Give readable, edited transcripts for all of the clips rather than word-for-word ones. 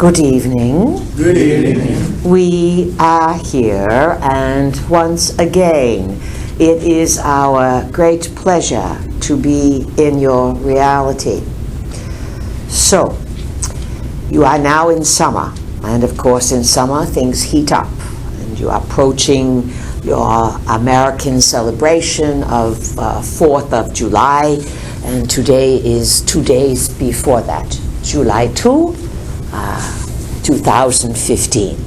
Good evening. Good evening. We are here, and once again, it is our great pleasure to be in your reality. So, you are now in summer, and of course in summer things heat up, and you are approaching your American celebration of 4th of July, and today is 2 days before that, July 2, 2015.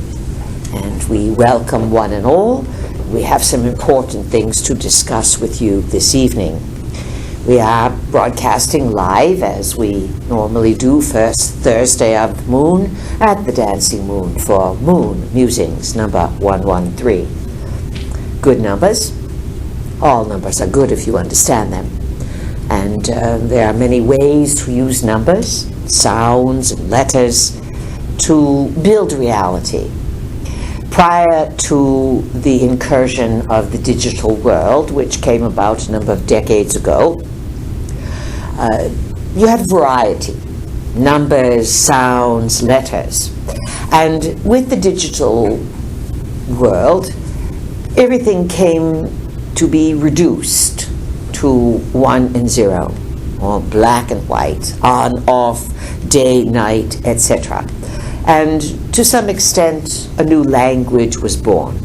And we welcome one and all. We have some important things to discuss with you this evening. We are broadcasting live, as we normally do, first Thursday of the moon at the Dancing Moon for Moon Musings, number 113. Good numbers. All numbers are good if you understand them. And there are many ways to use numbers, sounds, and letters to build reality. Prior to the incursion of the digital world, which came about a number of decades ago, you had variety, numbers, sounds, letters. And with the digital world, everything came to be reduced to 1 and 0, or black and white, on, off, day, night, etc. And to some extent, a new language was born.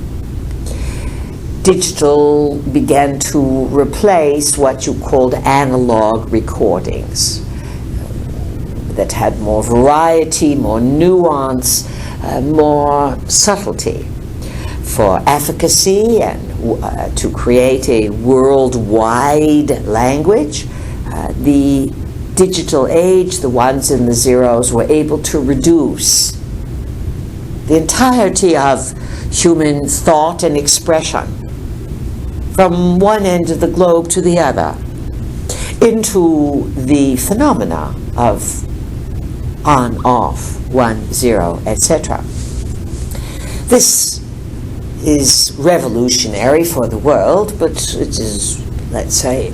Digital began to replace what you called analog recordings that had more variety, more nuance, more subtlety. For efficacy and to create a worldwide language, the digital age, the ones and the zeros, were able to reduce the entirety of human thought and expression from one end of the globe to the other into the phenomena of on, off, 1, 0, etc. This is revolutionary for the world, but it is, let's say,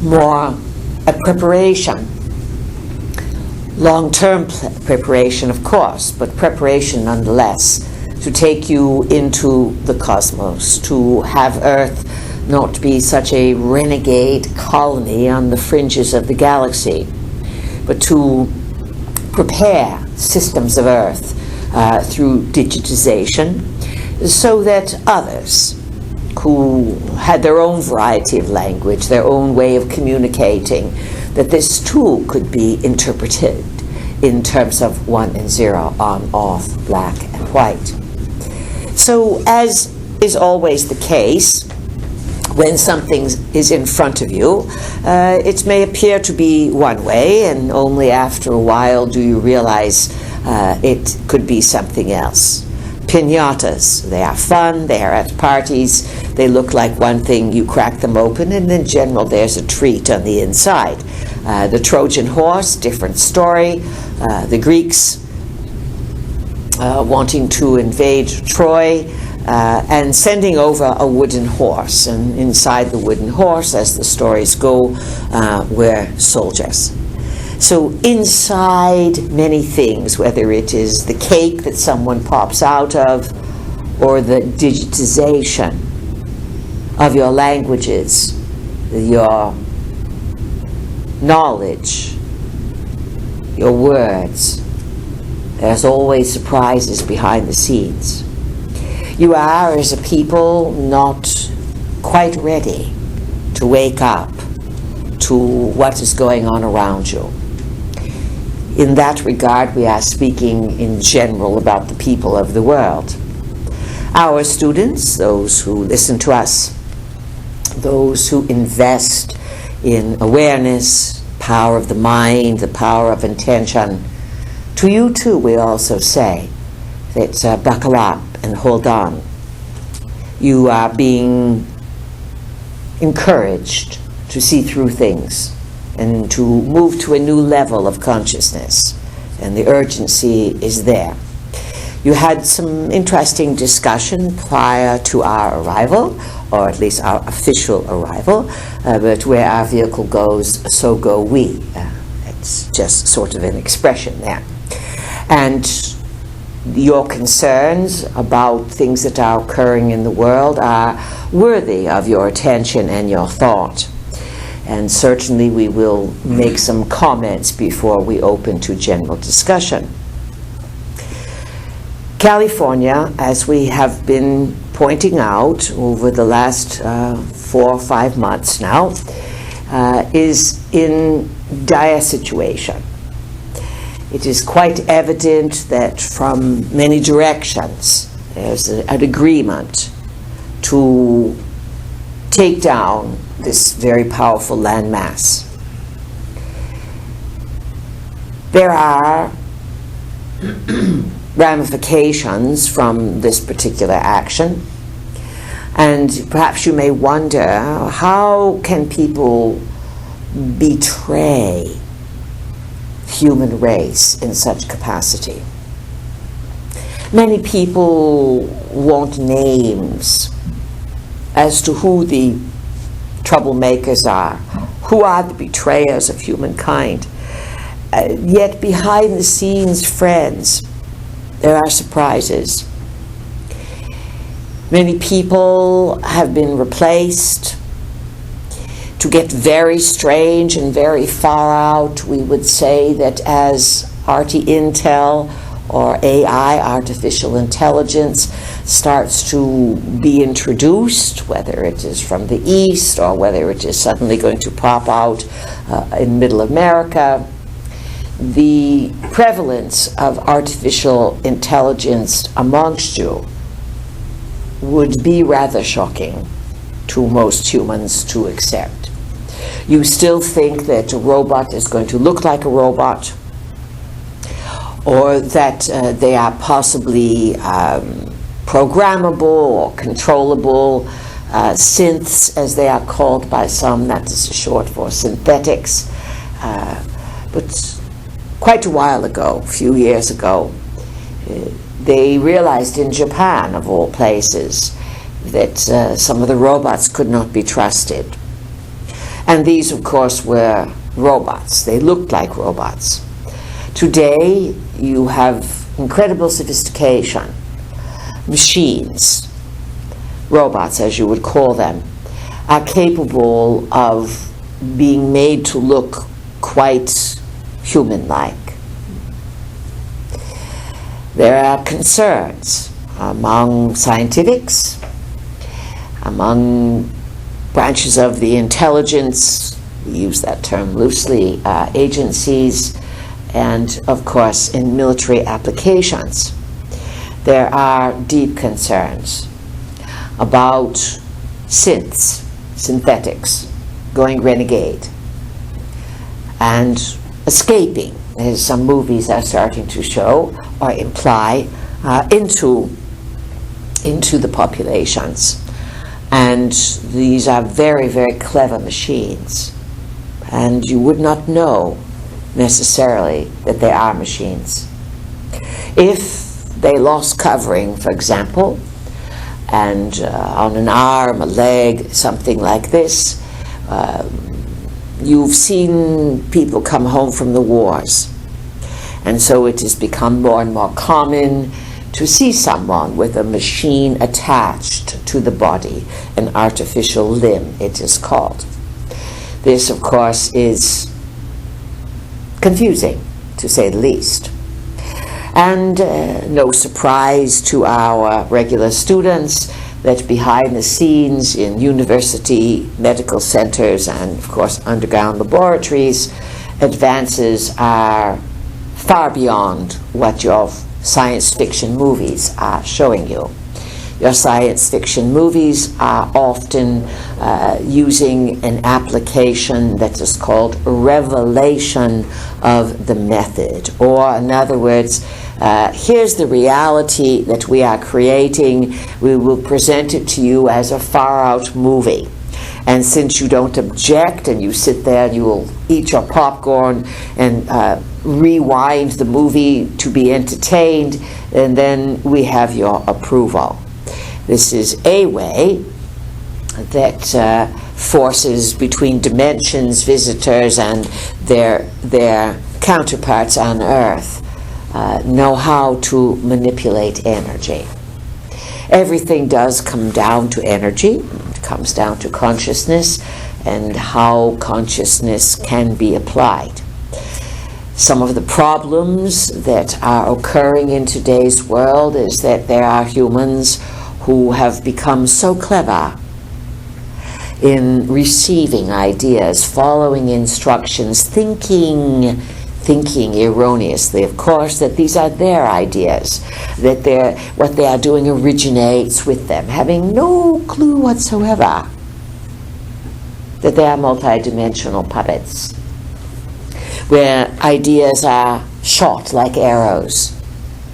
more a preparation, long-term preparation, of course, but preparation nonetheless, to take you into the cosmos, to have Earth not be such a renegade colony on the fringes of the galaxy, but to prepare systems of Earth through digitization, so that others who had their own variety of language, their own way of communicating, that this too could be interpreted in terms of 1 and 0, on, off, black and white. So, as is always the case, when something is in front of you, it may appear to be one way, and only after a while do you realize it could be something else. Piñatas, they are fun, they are at parties, they look like one thing, you crack them open, and in general there's a treat on the inside. The Trojan Horse, different story. The Greeks wanting to invade Troy and sending over a wooden horse, and inside the wooden horse, as the stories go, were soldiers. So inside many things, whether it is the cake that someone pops out of, or the digitization of your languages, your knowledge, your words, there's always surprises behind the scenes. You are, as a people, not quite ready to wake up to what is going on around you. In that regard, we are speaking in general about the people of the world. Our students, those who listen to us, those who invest in awareness, power of the mind, the power of intention, to you too we also say that buckle up and hold on. You are being encouraged to see through things and to move to a new level of consciousness, and the urgency is there. You had some interesting discussion prior to our arrival, or at least our official arrival, but where our vehicle goes, so go we. It's just sort of an expression there. And your concerns about things that are occurring in the world are worthy of your attention and your thought. And certainly we will make some comments before we open to general discussion. California, as we have been pointing out over the last 4 or 5 months now, is in dire situation. It is quite evident that from many directions there's an agreement to take down this very powerful landmass. There are ramifications from this particular action, and perhaps you may wonder, how can people betray human race in such capacity? Many people want names as to who the troublemakers are, who are the betrayers of humankind. Yet behind the scenes, friends, there are surprises. Many people have been replaced. To get very strange and very far out, we would say that as RT Intel or AI, artificial intelligence, starts to be introduced, whether it is from the East or whether it is suddenly going to pop out in Middle America, the prevalence of artificial intelligence amongst you would be rather shocking to most humans to accept. You still think that a robot is going to look like a robot, or that they are possibly programmable or controllable, synths as they are called by some, that is short for synthetics. But quite a while ago, a few years ago, they realized in Japan, of all places, that some of the robots could not be trusted. And these, of course, were robots. They looked like robots. Today, you have incredible sophistication. Machines, robots as you would call them, are capable of being made to look quite human-like. There are concerns among scientifics, among branches of the intelligence, we use that term loosely, agencies, and of course in military applications. There are deep concerns about synths, synthetics, going renegade, and escaping, as some movies are starting to show or imply, into the populations. And these are very, very clever machines. And you would not know necessarily that they are machines. If they lost covering, for example, and on an arm, a leg, something like this, you've seen people come home from the wars. And so it has become more and more common to see someone with a machine attached to the body, an artificial limb, it is called. This, of course, is confusing, to say the least. And no surprise to our regular students that behind the scenes in university, medical centers, and of course underground laboratories, advances are far beyond what your science fiction movies are showing you. Your science fiction movies are often using an application that is called revelation of the method. Or in other words, here's the reality that we are creating. We will present it to you as a far-out movie. And since you don't object and you sit there and you will eat your popcorn and rewind the movie to be entertained, and then we have your approval. This is a way that forces between dimensions visitors and their counterparts on Earth know how to manipulate energy. Everything does come down to energy. It comes down to consciousness and how consciousness can be applied. Some of the problems that are occurring in today's world is that there are humans who have become so clever in receiving ideas, following instructions, thinking erroneously, of course, that these are their ideas, that what they are doing originates with them, having no clue whatsoever that they are multidimensional puppets, where ideas are shot like arrows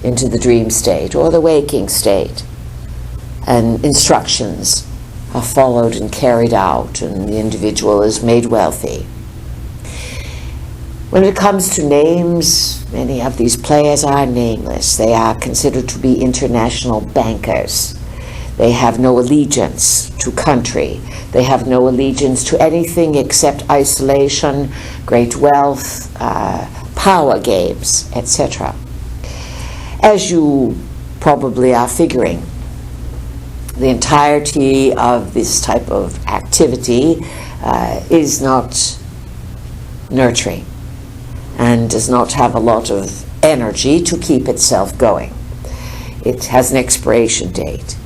into the dream state or the waking state, and instructions are followed and carried out, and the individual is made wealthy. When it comes to names, many of these players are nameless. They are considered to be international bankers. They have no allegiance to country. They have no allegiance to anything except isolation, great wealth, power games, etc. As you probably are figuring, the entirety of this type of activity is not nurturing and does not have a lot of energy to keep itself going. It has an expiration date.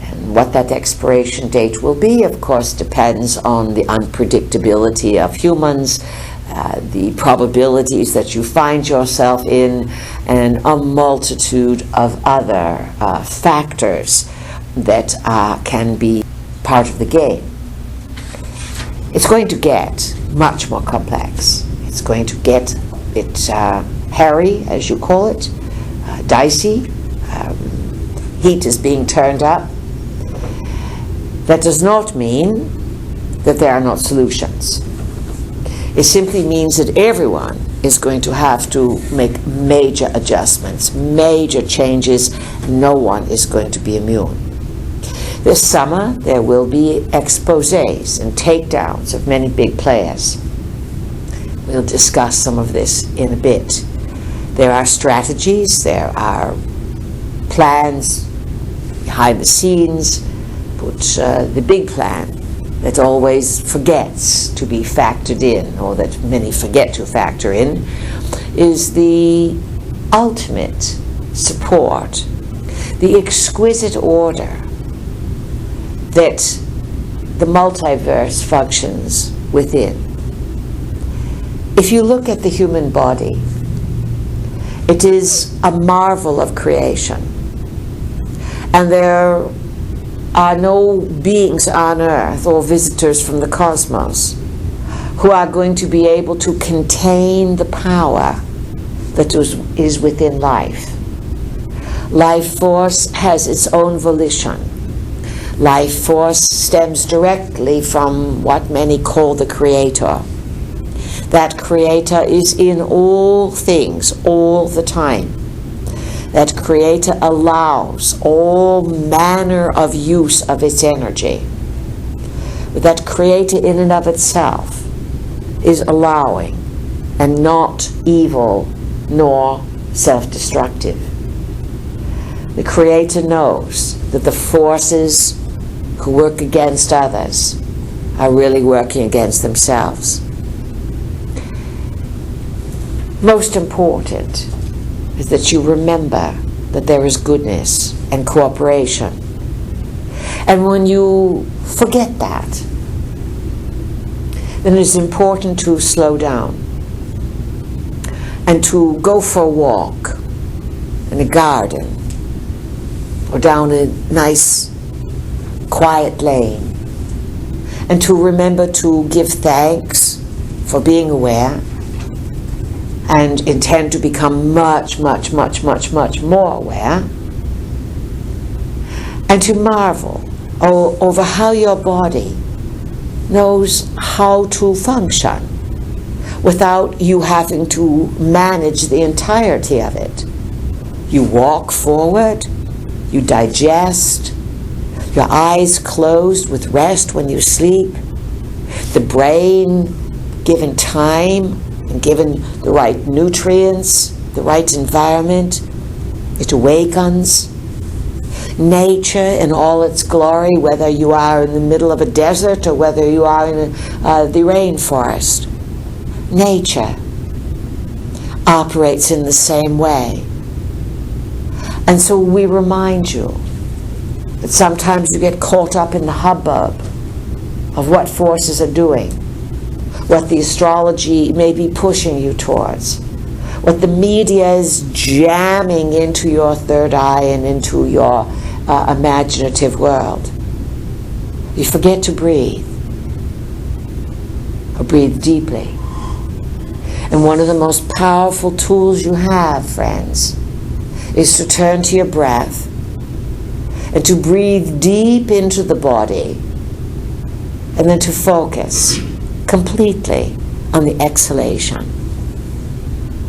And what that expiration date will be, of course, depends on the unpredictability of humans, the probabilities that you find yourself in, and a multitude of other factors that can be part of the game. It's going to get much more complex. It's going to get hairy, as you call it, dicey. Heat is being turned up. That does not mean that there are not solutions. It simply means that everyone is going to have to make major adjustments, major changes. No one is going to be immune. This summer, there will be exposés and takedowns of many big players. We'll discuss some of this in a bit. There are strategies, there are plans behind the scenes, but the big plan that always forgets to be factored in, or that many forget to factor in, is the ultimate support, the exquisite order that the multiverse functions within. If you look at the human body, it is a marvel of creation. And there are no beings on earth or visitors from the cosmos who are going to be able to contain the power that is within life. Life force has its own volition. Life force stems directly from what many call the Creator. That Creator is in all things, all the time. That Creator allows all manner of use of its energy. But that Creator in and of itself is allowing and not evil nor self-destructive. The Creator knows that the forces who work against others are really working against themselves. Most important is that you remember that there is goodness and cooperation. And when you forget that, then it is important to slow down and to go for a walk in a garden or down a nice quiet lane, and to remember to give thanks for being aware and intend to become much, much, much, much, much more aware, and to marvel over how your body knows how to function without you having to manage the entirety of it. You walk forward, you digest, your eyes closed with rest when you sleep, the brain given time and given the right nutrients the right environment, it awakens. Nature in all its glory, whether you are in the middle of a desert or whether you are in the rainforest, nature operates in the same way. And so we remind you that sometimes you get caught up in the hubbub of what forces are doing, what the astrology may be pushing you towards, what the media is jamming into your third eye and into your imaginative world. You forget to breathe, or breathe deeply. And one of the most powerful tools you have, friends, is to turn to your breath and to breathe deep into the body, and then to focus completely on the exhalation.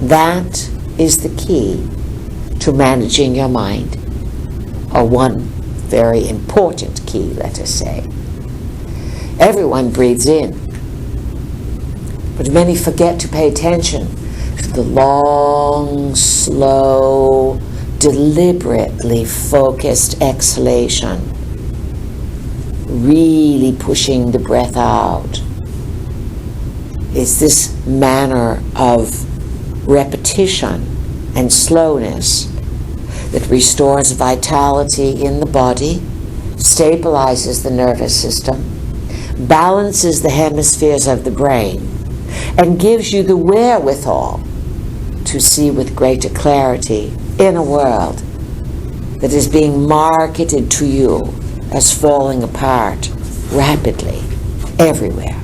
That is the key to managing your mind, or one very important key, let us say. Everyone breathes in, but many forget to pay attention to the long, slow, deliberately focused exhalation, really pushing the breath out. It's this manner of repetition and slowness that restores vitality in the body, stabilizes the nervous system, balances the hemispheres of the brain, and gives you the wherewithal to see with greater clarity in a world that is being marketed to you as falling apart rapidly everywhere.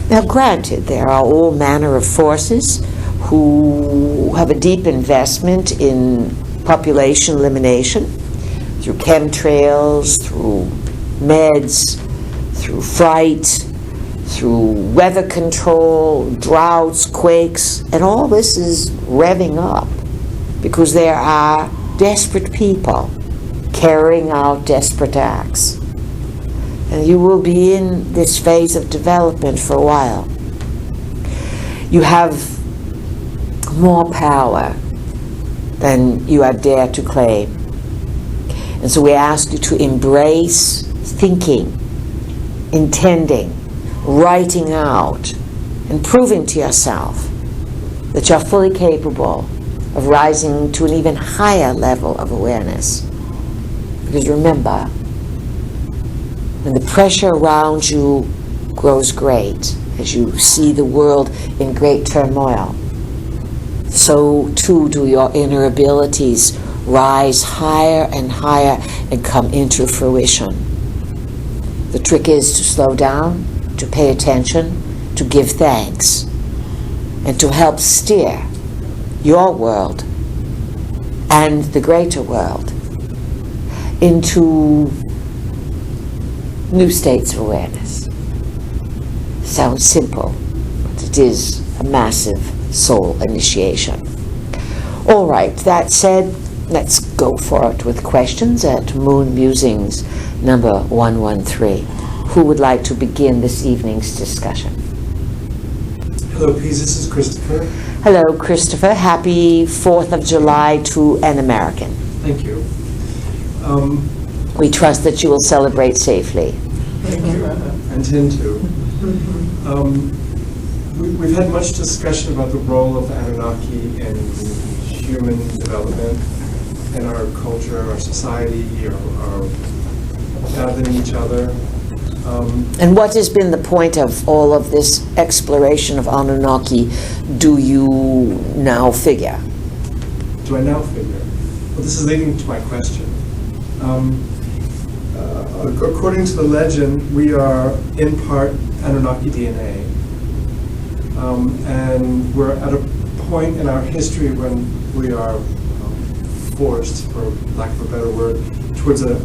Now, granted, there are all manner of forces who have a deep investment in population elimination through chemtrails, through meds, through fright, through weather control, droughts, quakes, and all this is revving up because there are desperate people carrying out desperate acts. And you will be in this phase of development for a while. You have more power than you are dared to claim. And so we ask you to embrace thinking, intending, writing out, and proving to yourself that you're fully capable of rising to an even higher level of awareness. Because remember, when the pressure around you grows great, as you see the world in great turmoil, so too do your inner abilities rise higher and higher and come into fruition. The trick is to slow down, to pay attention, to give thanks, and to help steer your world and the greater world into new states of awareness. Sounds simple, but it is a massive soul initiation. All right, that said, let's go for it with questions at Moon Musings number 113. Who would like to begin this evening's discussion? Hello, Pease. This is Christopher. Hello, Christopher. Happy 4th of July to an American. Thank you. We trust that you will celebrate safely. Thank you. I intend to. We've had much discussion about the role of Anunnaki in human development, in our culture, our society, our gathering each other. And what has been the point of all of this exploration of Anunnaki, do you now figure? Do I now figure? Well, this is leading to my question. According to the legend, we are in part Anunnaki DNA. And we're at a point in our history when we are forced, for lack of a better word, towards a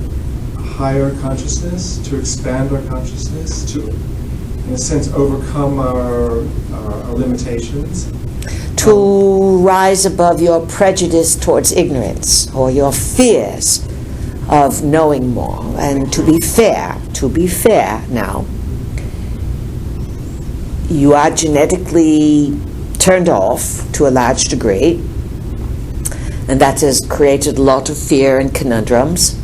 higher consciousness, to expand our consciousness, to, in a sense, overcome our limitations. To rise above your prejudice towards ignorance or your fears of knowing more. And to be fair now, you are genetically turned off to a large degree. And that has created a lot of fear and conundrums,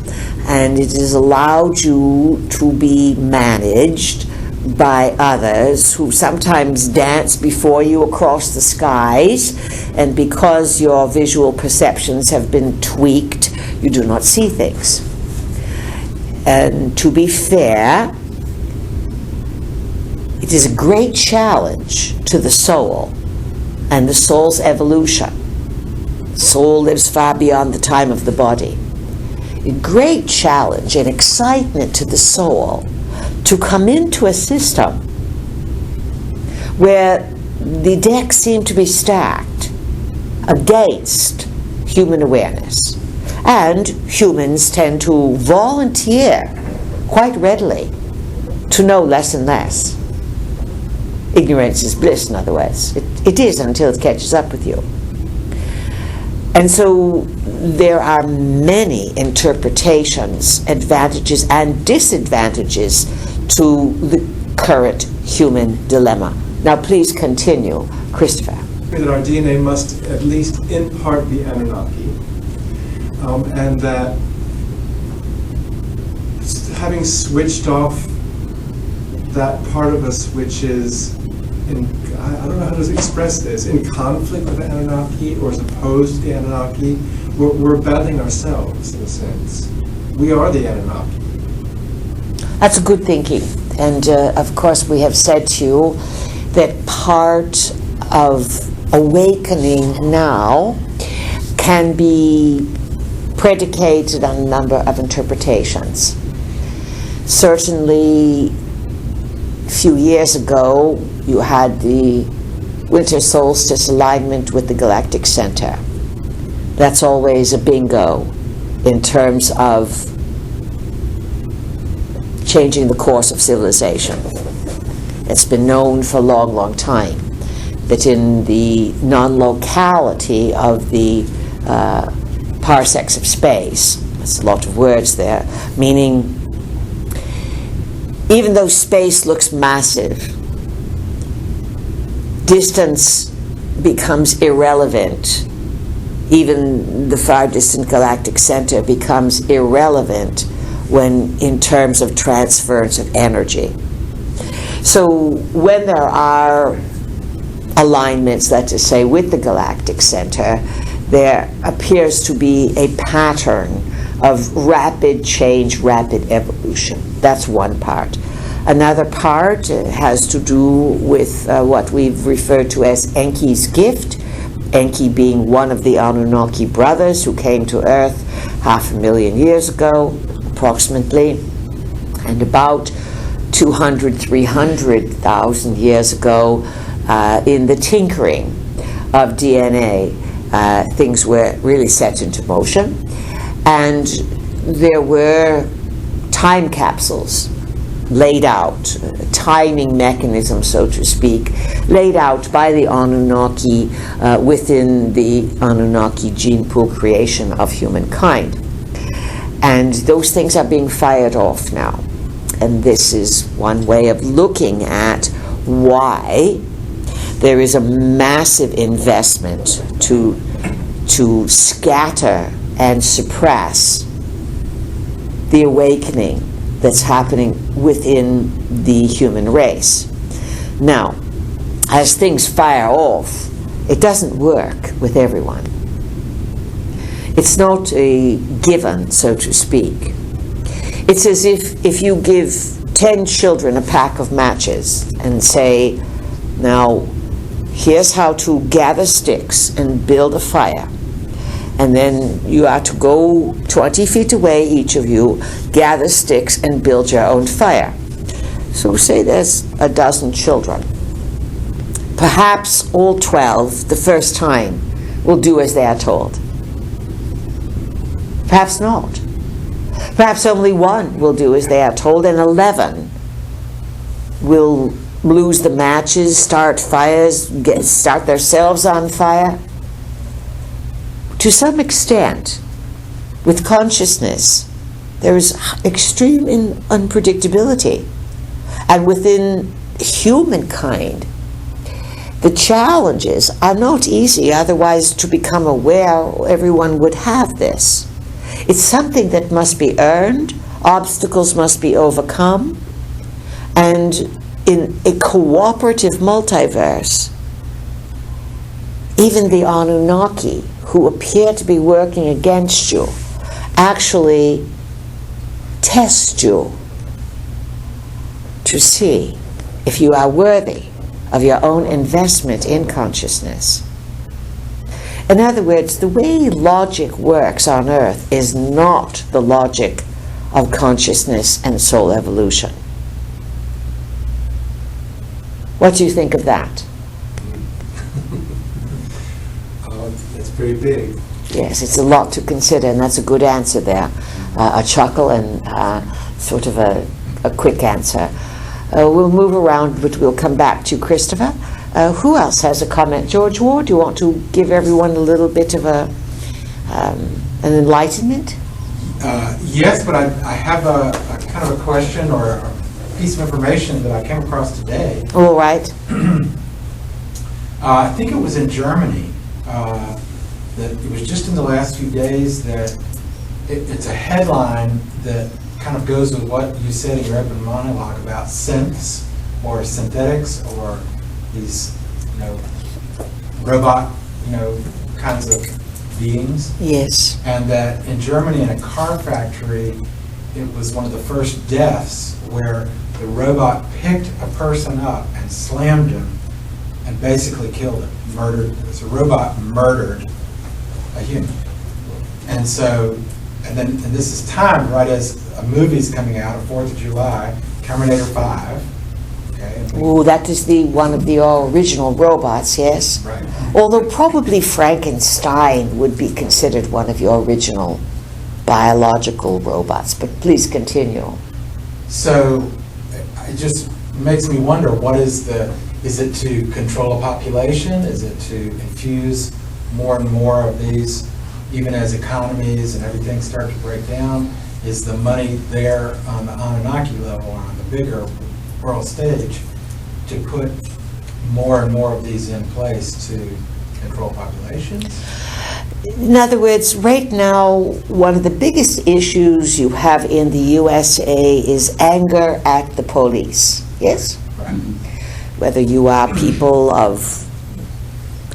and it has allowed you to be managed by others who sometimes dance before you across the skies, and because your visual perceptions have been tweaked, you do not see things. And to be fair, it is a great challenge to the soul and the soul's evolution. The soul lives far beyond the time of the body. A great challenge and excitement to the soul to come into a system where the decks seem to be stacked against human awareness. And humans tend to volunteer quite readily to know less and less. Ignorance is bliss, in other words. It is until it catches up with you. And so there are many interpretations, advantages and disadvantages to the current human dilemma. Now please continue, Christopher. That our DNA must at least in part be Anunnaki, and that having switched off that part of us which is I don't know how to express this, in conflict with the Anunnaki or as opposed to the Anunnaki, we're battling ourselves in a sense. We are the Anunnaki. That's a good thinking. And of course we have said to you that part of awakening now can be predicated on a number of interpretations. Certainly a few years ago you had the winter solstice alignment with the galactic center. That's always a bingo in terms of changing the course of civilization. It's been known for a long, long time that in the non-locality of the parsecs of space, there's a lot of words there, meaning even though space looks massive, distance becomes irrelevant. Even the far distant galactic center becomes irrelevant when in terms of transference of energy. So when there are alignments, let's just say, with the galactic center, there appears to be a pattern of rapid change, rapid evolution. That's one part. Another part has to do with what we've referred to as Enki's gift, Enki being one of the Anunnaki brothers who came to Earth 500,000 years ago, approximately, and about 200,000-300,000 years ago, in the tinkering of DNA, things were really set into motion, and there were time capsules laid out, timing mechanisms, so to speak, laid out by the Anunnaki within the Anunnaki gene pool creation of humankind. And those things are being fired off now. And this is one way of looking at why there is a massive investment to scatter and suppress the awakening that's happening within the human race. Now, as things fire off, it doesn't work with everyone. It's not a given, so to speak. It's as if you give 10 children a pack of matches and say, now, here's how to gather sticks and build a fire. And then you are to go 20 feet away, each of you, gather sticks and build your own fire. So say there's a dozen children. Perhaps all 12, the first time, will do as they are told. Perhaps not. Perhaps only one will do as they are told, and 11 will lose the matches, start fires, start themselves on fire. To some extent, with consciousness, there is extreme unpredictability. And within humankind, The challenges are not easy, otherwise to become aware everyone would have this. It's something that must be earned, obstacles must be overcome, and in a cooperative multiverse, even the Anunnaki, who appear to be working against you, actually test you to see if you are worthy of your own investment in consciousness. In other words, the way logic works on Earth is not the logic of consciousness and soul evolution. What do you think of that? It's pretty big. Yes, it's a lot to consider, and that's a good answer there. A chuckle and sort of a quick answer. We'll move around, but we'll come back to Christopher. Who else has a comment? George Ward, do you want to give everyone a little bit of an enlightenment? Yes, but I have a kind of a question or a piece of information that I came across today. All right. I think it was in Germany. That it was just in the last few days that it's a headline that kind of goes with what you said in your open monologue about synths or synthetics or these, robot, kinds of beings. Yes. And that in Germany, in a car factory, it was one of the first deaths where the robot picked a person up and slammed him and basically killed him, murdered. So a robot murdered a human. And so, and this is timed right as a movie's coming out on 4th of July, Terminator 5. Okay. Ooh, that is one of the original robots, yes? Right. Although probably Frankenstein would be considered one of your original biological robots, but please continue. So it just makes me wonder, is it to control a population? Is it to infuse more and more of these, even as economies and everything start to break down? Is the money there on the Anunnaki level, on the bigger world stage, to put more and more of these in place to control populations? In other words, right now, one of the biggest issues you have in the USA is anger at the police, yes? Right. Whether you are people of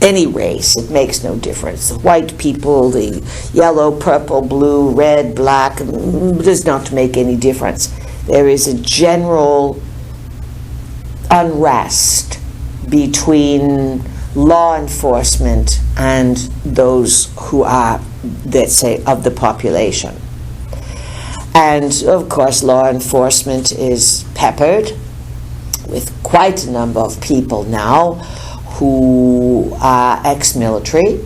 any race, it makes no difference. The white people, the yellow, purple, blue, red, black, does not make any difference. There is a general unrest between law enforcement and those who are, let's say, of the population. And of course, law enforcement is peppered with quite a number of people now who are ex-military,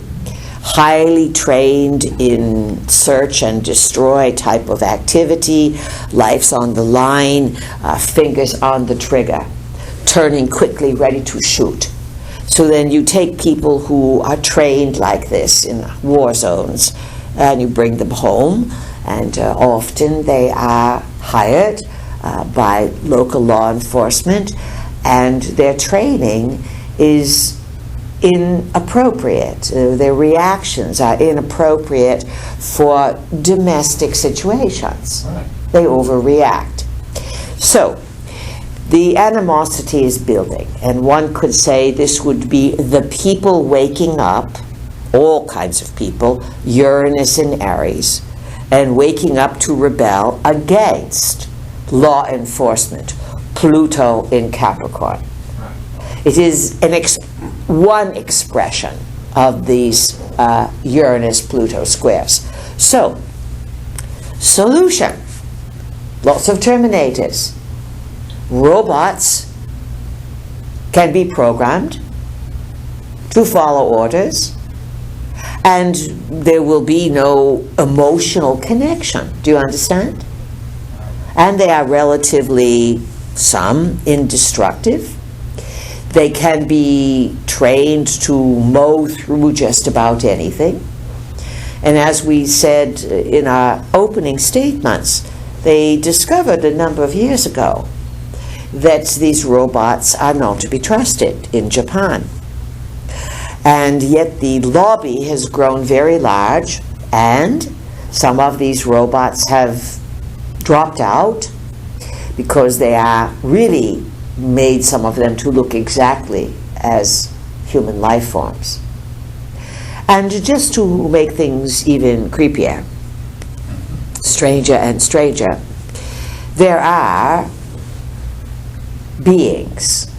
highly trained in search and destroy type of activity, life's on the line, fingers on the trigger, turning quickly, ready to shoot. So then you take people who are trained like this in war zones and you bring them home, and often they are hired by local law enforcement, and their training is inappropriate. Their reactions are inappropriate for domestic situations. Right. They overreact. So the animosity is building, and one could say this would be the people waking up, all kinds of people, Uranus in Aries, and waking up to rebel against law enforcement, Pluto in Capricorn. It is one expression of these Uranus-Pluto squares. So, solution, lots of terminators. Robots can be programmed to follow orders, and there will be no emotional connection. Do you understand? And they are relatively, some, indestructive. They can be trained to mow through just about anything. And as we said in our opening statements, they discovered a number of years ago that these robots are not to be trusted in Japan. And yet the lobby has grown very large, and some of these robots have dropped out because they are really made, some of them, to look exactly as human life forms. And just to make things even creepier, stranger and stranger, there are beings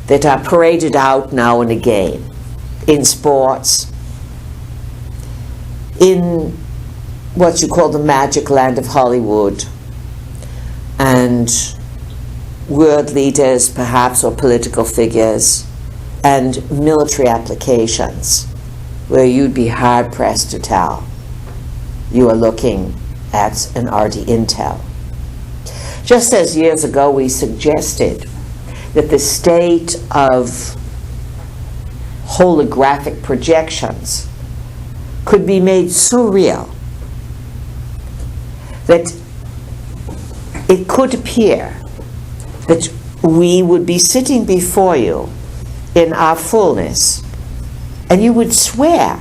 that are paraded out now and again in sports, in what you call the magic land of Hollywood, and world leaders perhaps, or political figures, and military applications where you'd be hard-pressed to tell you are looking at an RD Intel. Just as years ago we suggested that the state of holographic projections could be made so real that it could appear that we would be sitting before you in our fullness, and you would swear,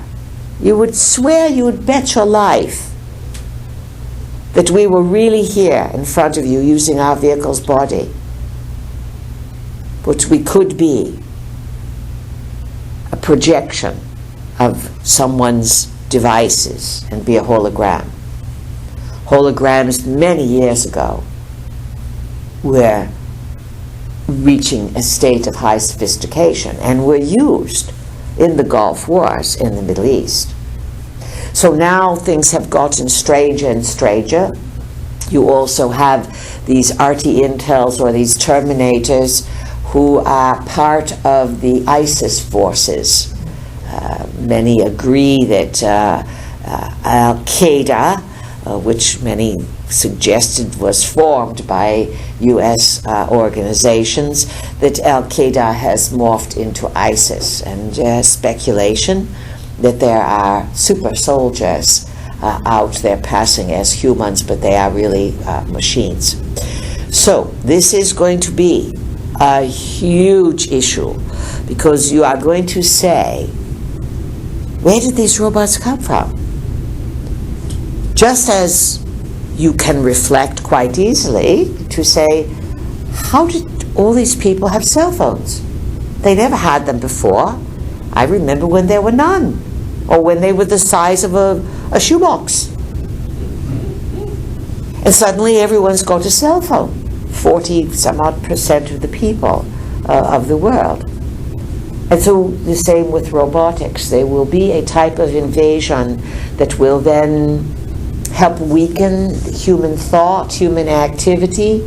you would bet your life that we were really here in front of you using our vehicle's body. But we could be a projection of someone's devices and be a hologram. Holograms many years ago were reaching a state of high sophistication and were used in the Gulf Wars in the Middle East. So now things have gotten stranger and stranger. You also have these RT Intels, or these Terminators, who are part of the ISIS forces. Many agree that Al-Qaeda, which many suggested was formed by U.S. organizations, that Al-Qaeda has morphed into ISIS, and speculation that there are super soldiers out there passing as humans, but they are really machines. So this is going to be a huge issue, because you are going to say, where did these robots come from? Just as you can reflect quite easily to say, how did all these people have cell phones? They never had them before. I remember when there were none, or when they were the size of a shoebox. And suddenly everyone's got a cell phone, 40-some-odd% of the people of the world. And so the same with robotics. There will be a type of invasion that will then help weaken human thought, human activity,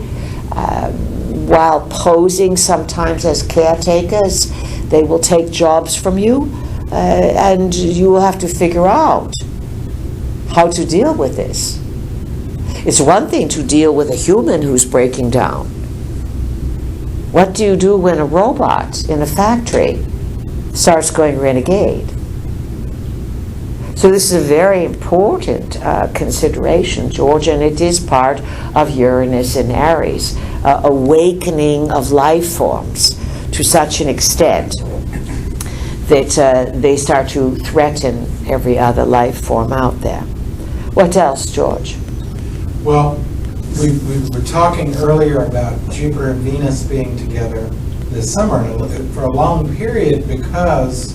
while posing sometimes as caretakers. They will take jobs from you, and you will have to figure out how to deal with this. It's one thing to deal with a human who's breaking down. What do you do when a robot in a factory starts going renegade? So this is a very important consideration, George, and it is part of Uranus and Aries, awakening of life forms to such an extent that they start to threaten every other life form out there. What else, George? Well, we were talking earlier about Jupiter and Venus being together this summer for a long period, because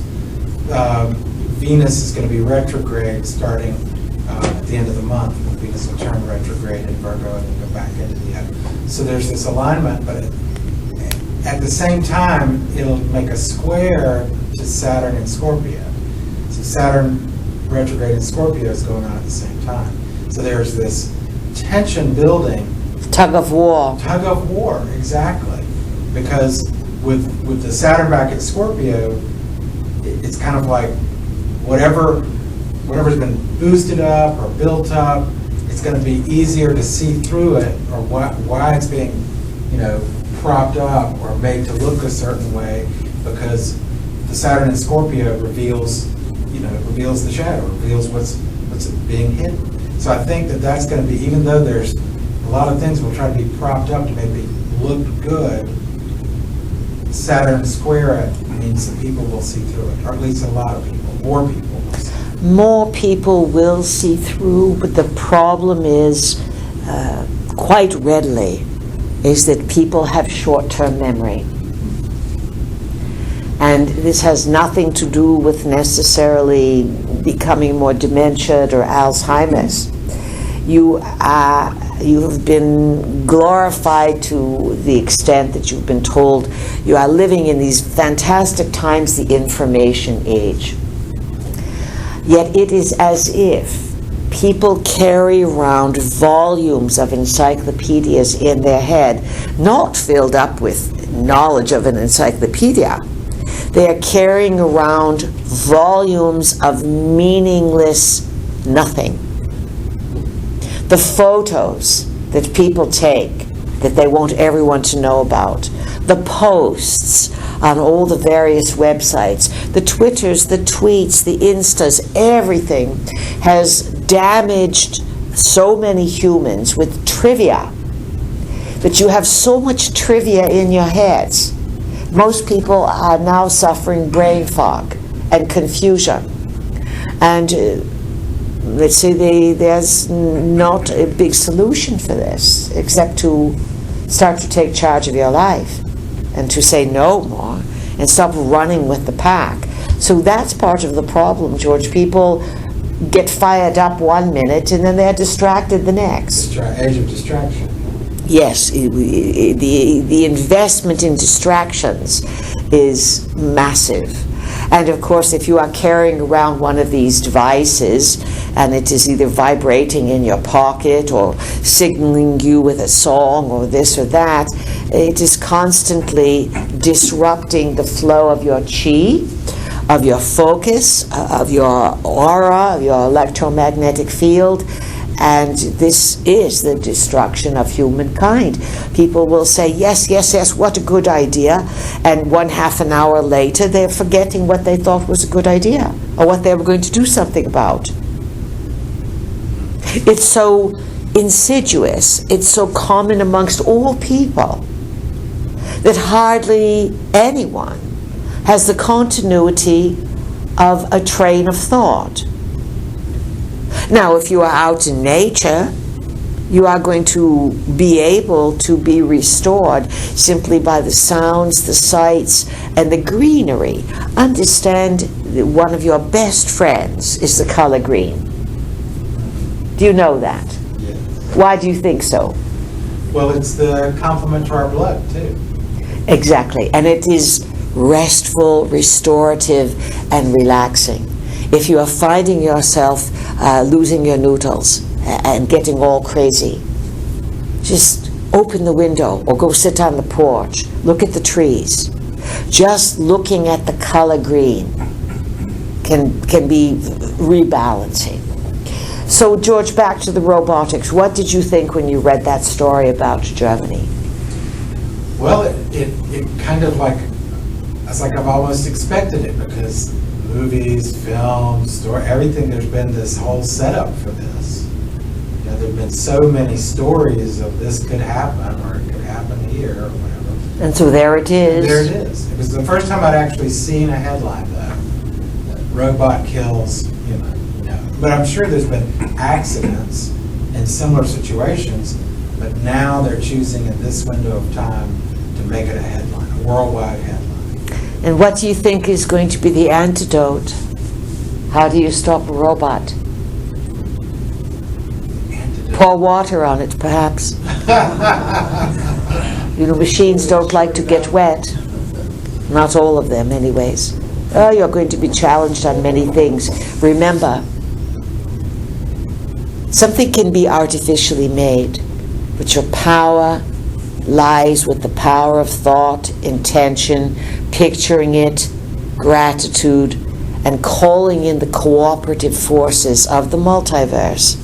Venus is going to be retrograde starting at the end of the month. Venus will turn retrograde in Virgo and then go back into the other. So there's this alignment, but at the same time, it'll make a square to Saturn in Scorpio. So Saturn retrograde in Scorpio is going on at the same time. So there's this tension building. Tug of war. Tug of war, exactly. Because with the Saturn back in Scorpio, it's kind of like whatever's been boosted up or built up, it's going to be easier to see through it, or why it's being, propped up or made to look a certain way, because the Saturn in Scorpio reveals the shadow, reveals what's being hidden. So I think that's going to be, even though there's a lot of things will try to be propped up to maybe look good, Saturn square it means that people will see through it, or at least a lot of people, more people will see. More people will see through, but the problem is, quite readily, is that people have short-term memory. And this has nothing to do with necessarily becoming more dementia or Alzheimer's. You have been glorified to the extent that you've been told you are living in these fantastic times, the information age. Yet it is as if people carry around volumes of encyclopedias in their head, not filled up with knowledge of an encyclopedia. They are carrying around volumes of meaningless nothing. The photos that people take that they want everyone to know about, the posts on all the various websites, the Twitters, the tweets, the Instas, everything has damaged so many humans with trivia that you have so much trivia in your heads. Most people are now suffering brain fog and confusion. And let's say there's not a big solution for this except to start to take charge of your life and to say no more and stop running with the pack. So that's part of the problem, George. People get fired up one minute and then they're distracted the next. Age of distraction. Yes, the investment in distractions is massive. And of course, if you are carrying around one of these devices and it is either vibrating in your pocket or signaling you with a song or this or that, it is constantly disrupting the flow of your chi, of your focus, of your aura, of your electromagnetic field. And this is the destruction of humankind. People will say, yes, yes, yes, what a good idea. And half an hour later, they're forgetting what they thought was a good idea or what they were going to do something about. It's so insidious, it's so common amongst all people that hardly anyone has the continuity of a train of thought. Now, if you are out in nature, you are going to be able to be restored simply by the sounds, the sights, and the greenery. Understand that one of your best friends is the color green. Do you know that? Yes. Why do you think so? Well, it's the complement to our blood, too. Exactly. And it is restful, restorative, and relaxing. If you are finding yourself losing your noodles and getting all crazy, just open the window or go sit on the porch. Look at the trees. Just looking at the color green can be rebalancing. So, George, back to the robotics. What did you think when you read that story about Germany? Well, it kind of like, it's like I've almost expected it, because movies, films, story, everything, there's been this whole setup for this. You know, there've been so many stories of this could happen, or it could happen here, or whatever. And so there it is. There it is. It was the first time I'd actually seen a headline, though, that robot kills human. You know. But I'm sure there's been accidents in similar situations, but now they're choosing in this window of time to make it a headline, a worldwide headline. And what do you think is going to be the antidote? How do you stop a robot? Antidote. Pour water on it, perhaps. You know, machines don't like to get wet. Not all of them, anyways. Oh, you're going to be challenged on many things. Remember, something can be artificially made, but your power lies with the power of thought, intention, picturing it, gratitude, and calling in the cooperative forces of the multiverse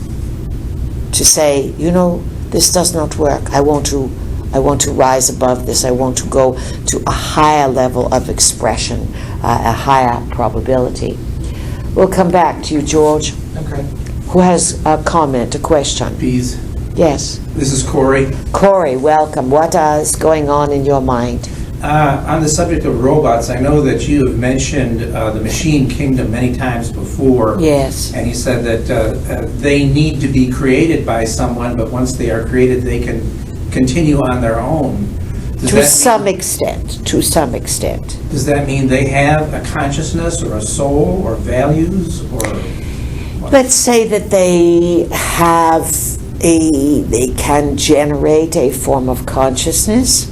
to say, you know, this does not work. I want to rise above this. I want to go to a higher level of expression, a higher probability. We'll come back to you, George. Okay. Who has a comment, a question? Bees. Yes. This is Corey. Corey, welcome. What is going on in your mind? On the subject of robots, I know that you have mentioned the machine kingdom many times before. Yes. And you said that they need to be created by someone, but once they are created, they can continue on their own. To some extent. Does that mean they have a consciousness or a soul or values or what? Let's say that they can generate a form of consciousness.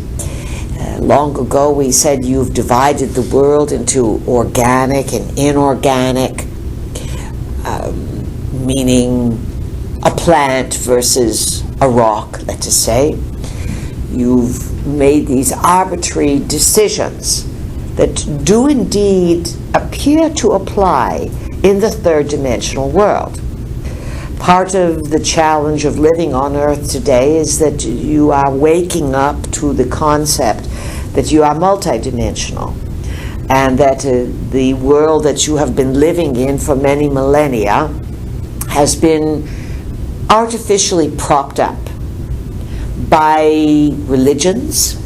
Long ago we said you've divided the world into organic and inorganic, meaning a plant versus a rock, let us say. You've made these arbitrary decisions that do indeed appear to apply in the third dimensional world. Part of the challenge of living on Earth today is that you are waking up to the concept that you are multidimensional, and that the world that you have been living in for many millennia has been artificially propped up by religions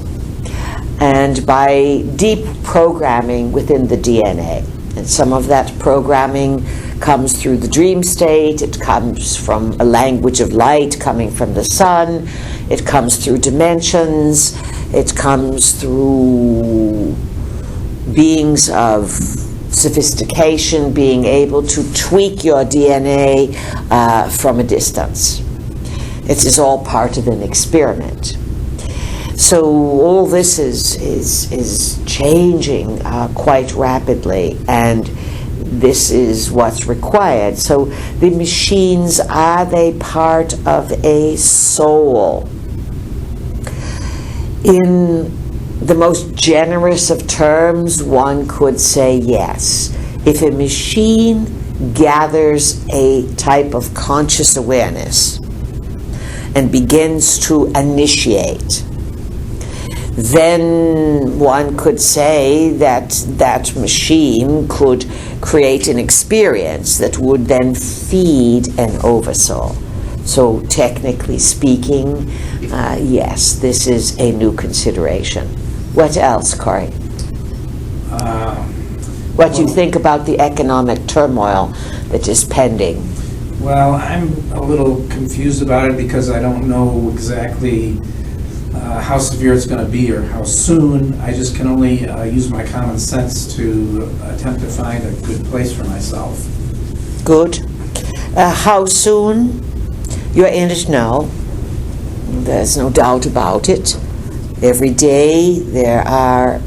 and by deep programming within the DNA. And some of that programming comes through the dream state, it comes from a language of light coming from the sun, it comes through dimensions, it comes through beings of sophistication being able to tweak your DNA from a distance. It is all part of an experiment. So all this is changing quite rapidly, and this is what's required. So the machines, are they part of a soul? In the most generous of terms, one could say yes. If a machine gathers a type of conscious awareness and begins to initiate, then one could say that that machine could create an experience that would then feed an oversoul. So technically speaking, yes, this is a new consideration. What else, Corey? What do you think about the economic turmoil that is pending? Well, I'm a little confused about it because I don't know exactly how severe it's going to be or how soon. I just can only use my common sense to attempt to find a good place for myself. Good. How soon? You're in it now. There's no doubt about it. Every day there are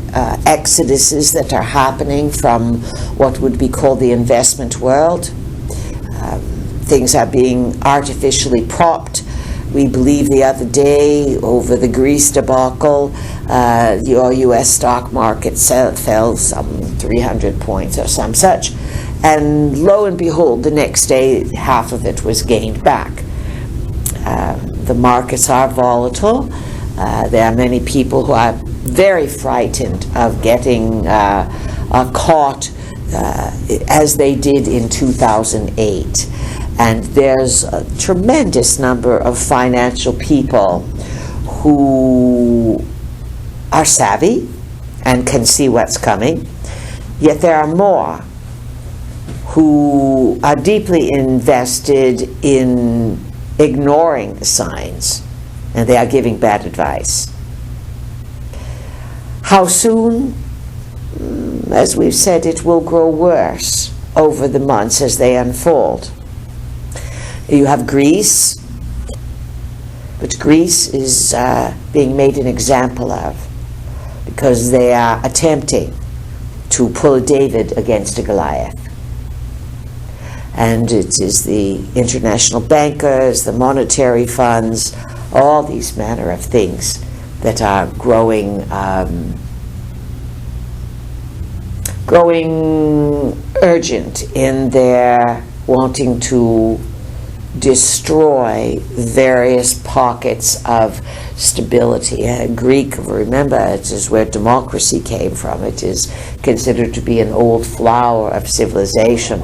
exoduses that are happening from what would be called the investment world. Things are being artificially propped. We believe the other day over the Greece debacle, your U.S. stock market fell some 300 points or some such. And lo and behold, the next day, half of it was gained back. The markets are volatile. There are many people who are very frightened of getting caught as they did in 2008. And there's a tremendous number of financial people who are savvy and can see what's coming. Yet there are more who are deeply invested in ignoring the signs, and they are giving bad advice. How soon? As we've said, it will grow worse over the months as they unfold. You have Greece, but Greece is being made an example of because they are attempting to pull a David against a Goliath. And it is the international bankers, the monetary funds, all these manner of things that are growing urgent in their wanting to destroy various pockets of stability. Greek, remember, it is where democracy came from. It is considered to be an old flower of civilization.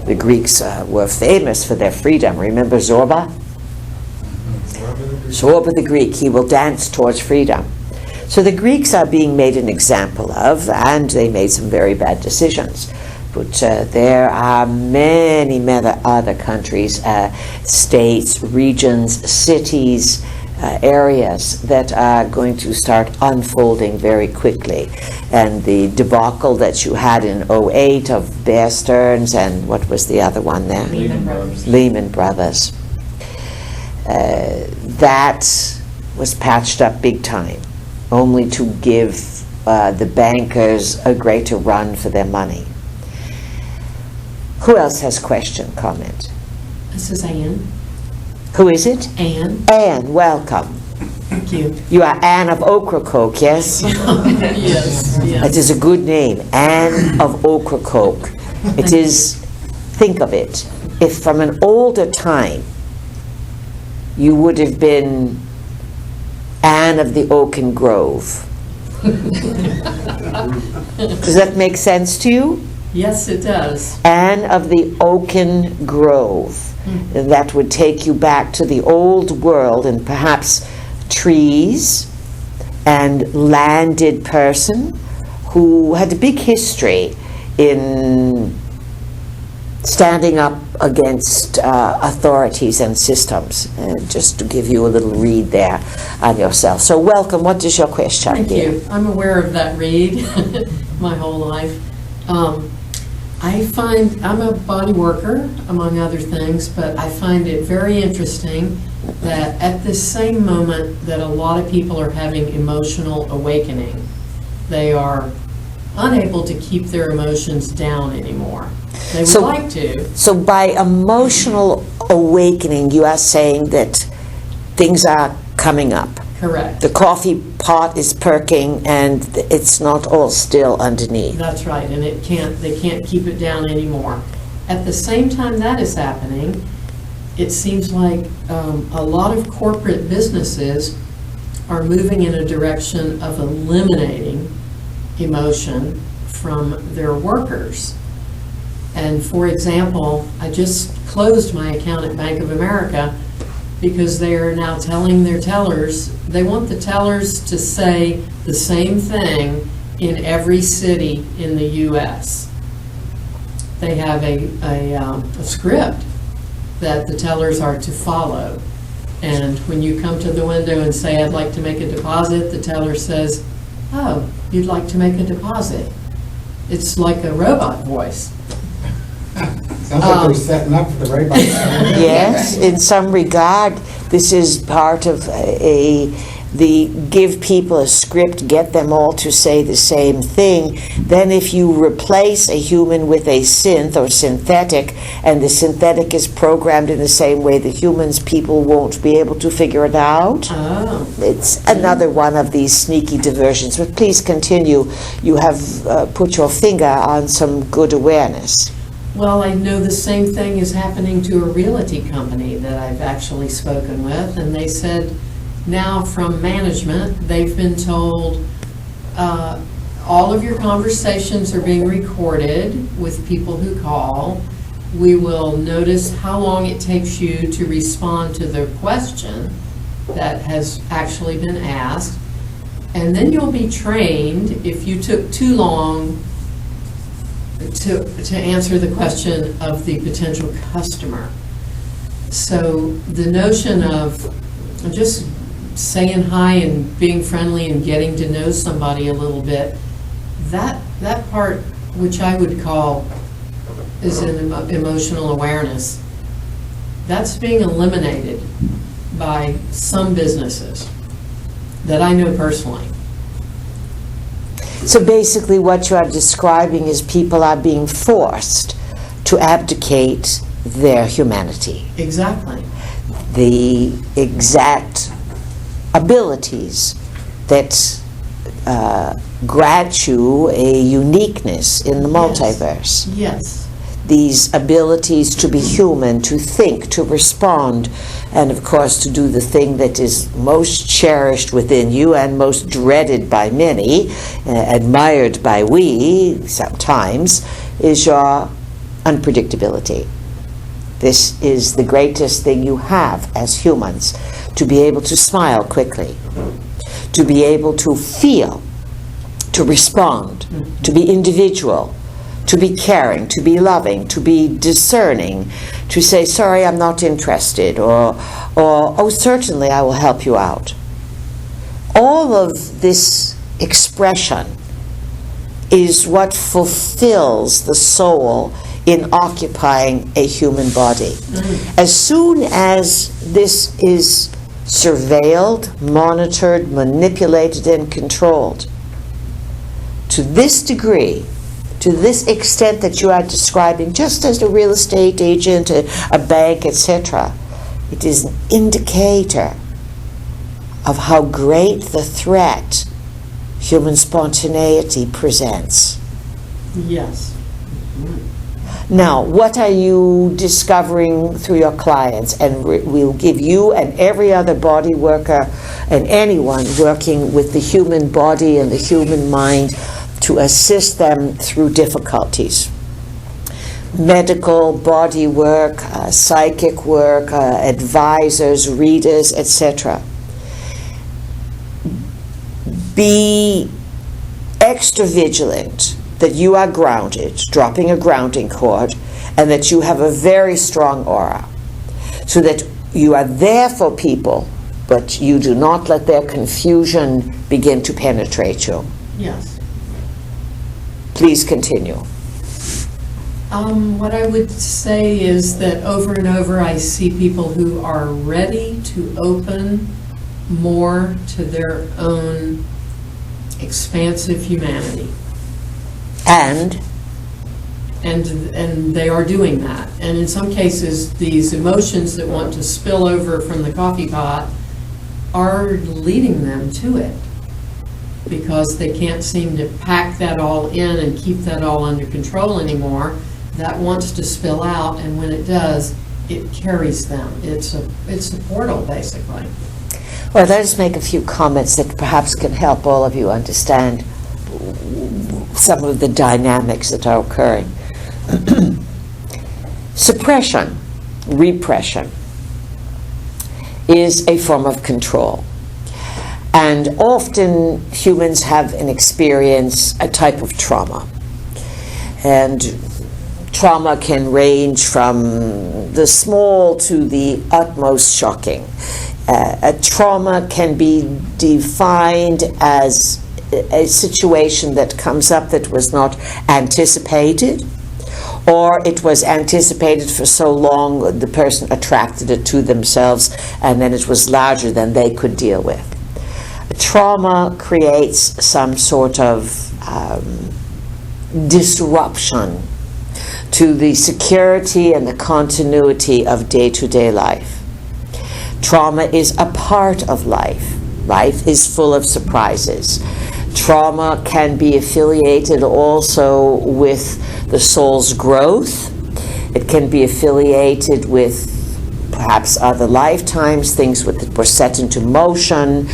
The Greeks were famous for their freedom. Remember Zorba? Zorba the Greek, he will dance towards freedom. So the Greeks are being made an example of, and they made some very bad decisions. But there are many, many other countries, states, regions, cities, areas that are going to start unfolding very quickly. And the debacle that you had in '08 of Bear Stearns and what was the other one there? Lehman Brothers. That was patched up big time, only to give the bankers a greater run for their money. Who else has question, comment? This is Anne. Who is it? Anne. Anne, welcome. Thank you. You are Anne of Ocracoke, yes? Yes, It yes. is a good name, Anne of Ocracoke. It is, think of it, if from an older time you would have been Anne of the Oaken Grove. Does that make sense to you? Yes, it does. Anne of the Oaken Grove. And that would take you back to the old world and perhaps trees and landed person who had a big history in standing up against authorities and systems. Just to give you a little read there on yourself. So welcome. What is your question? Thank dear? you. I'm aware of that read my whole life. I find, I'm a body worker, among other things, but I find it very interesting that at this same moment that a lot of people are having emotional awakening, they are unable to keep their emotions down anymore. They would like to. So by emotional awakening, you are saying that things are coming up. Correct. The coffee pot is perking and it's not all still underneath. That's right, and they can't keep it down anymore. At the same time that is happening, it seems like a lot of corporate businesses are moving in a direction of eliminating emotion from their workers. And for example, I just closed my account at Bank of America because they are now telling their tellers, they want the tellers to say the same thing in every city in the U.S. They have a script that the tellers are to follow. And when you come to the window and say, I'd like to make a deposit, the teller says, oh, you'd like to make a deposit. It's like a robot voice. Sounds like they're setting up for the robot. Yes, in some regard, this is part of the give people a script, get them all to say the same thing. Then if you replace a human with a synth or synthetic, and the synthetic is programmed in the same way the humans, people won't be able to figure it out. Oh. It's another one of these sneaky diversions. But please continue. You have put your finger on some good awareness. Well, I know the same thing is happening to a realty company that I've actually spoken with, and they said now from management, they've been told all of your conversations are being recorded with people who call. We will notice how long it takes you to respond to the question that has actually been asked, and then you'll be trained if you took too long to answer the question of the potential customer. So the notion of just saying hi and being friendly and getting to know somebody a little bit, that part, which I would call is an emotional awareness, that's being eliminated by some businesses that I know personally. So basically what you are describing is people are being forced to abdicate their humanity. Exactly. The exact abilities that grant you a uniqueness in the multiverse. Yes. These abilities to be human, to think, to respond, and of course to do the thing that is most cherished within you and most dreaded by many, admired by we sometimes, is your unpredictability. This is the greatest thing you have as humans, to be able to smile quickly, to be able to feel, to respond, to be individual, to be caring, to be loving, to be discerning, to say, sorry, I'm not interested, or oh, certainly I will help you out. All of this expression is what fulfills the soul in occupying a human body. As soon as this is surveilled, monitored, manipulated, and controlled, to this degree, to this extent that you are describing, just as a real estate agent, a bank, etc., it is an indicator of how great the threat human spontaneity presents. Yes. Now, what are you discovering through your clients? And we'll give you and every other body worker and anyone working with the human body and the human mind to assist them through difficulties. Medical, body work, psychic work, advisors, readers, etc. Be extra vigilant that you are grounded, dropping a grounding cord, and that you have a very strong aura, so that you are there for people, but you do not let their confusion begin to penetrate you. Yes. Please continue. What I would say is that over and over I see people who are ready to open more to their own expansive humanity. And they are doing that. And in some cases, these emotions that want to spill over from the coffee pot are leading them to it, because they can't seem to pack that all in and keep that all under control anymore. That wants to spill out, and when it does, it carries them. It's a portal, basically. well, let us make a few comments that perhaps can help all of you understand some of the dynamics that are occurring. Suppression, repression, is a form of control. And often humans have an experience, a type of trauma. And trauma can range from the small to the utmost shocking. A trauma can be defined as a situation that comes up that was not anticipated, or it was anticipated for so long the person attracted it to themselves, and then it was larger than they could deal with. Trauma creates some sort of disruption to the security and the continuity of day-to-day life. Trauma is a part of life. Life is full of surprises. Trauma can be affiliated also with the soul's growth. It can be affiliated with perhaps other lifetimes, things that were set into motion,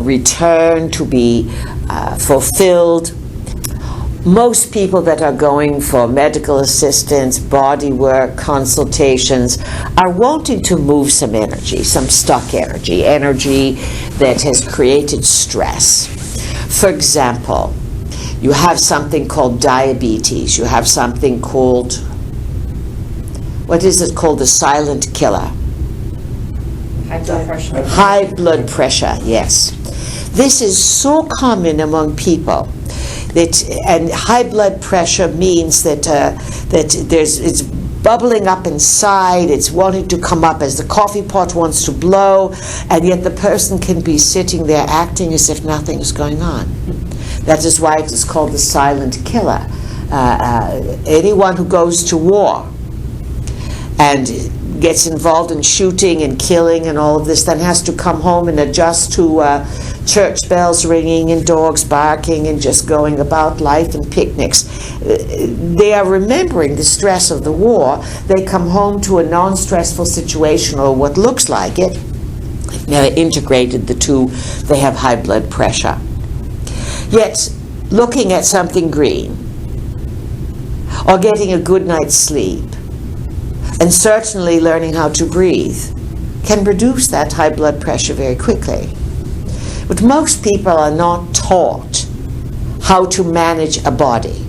return to be fulfilled. Most people that are going for medical assistance, body work, consultations, are wanting to move some energy, some stuck energy, energy that has created stress. For example, you have something called diabetes. You have something called, what is it called? The silent killer. High blood pressure. High blood pressure, yes. This is so common among people. And high blood pressure means that it's bubbling up inside, it's wanting to come up as the coffee pot wants to blow, and yet the person can be sitting there acting as if nothing is going on. That is why it is called the silent killer. Anyone who goes to war and gets involved in shooting and killing and all of this, then has to come home and adjust to church bells ringing and dogs barking and just going about life and picnics. They are remembering the stress of the war. They come home to a non-stressful situation, or what looks like it. They've never integrated the two. They have high blood pressure. Yet, looking at something green, or getting a good night's sleep, and certainly learning how to breathe, can reduce that high blood pressure very quickly. But most people are not taught how to manage a body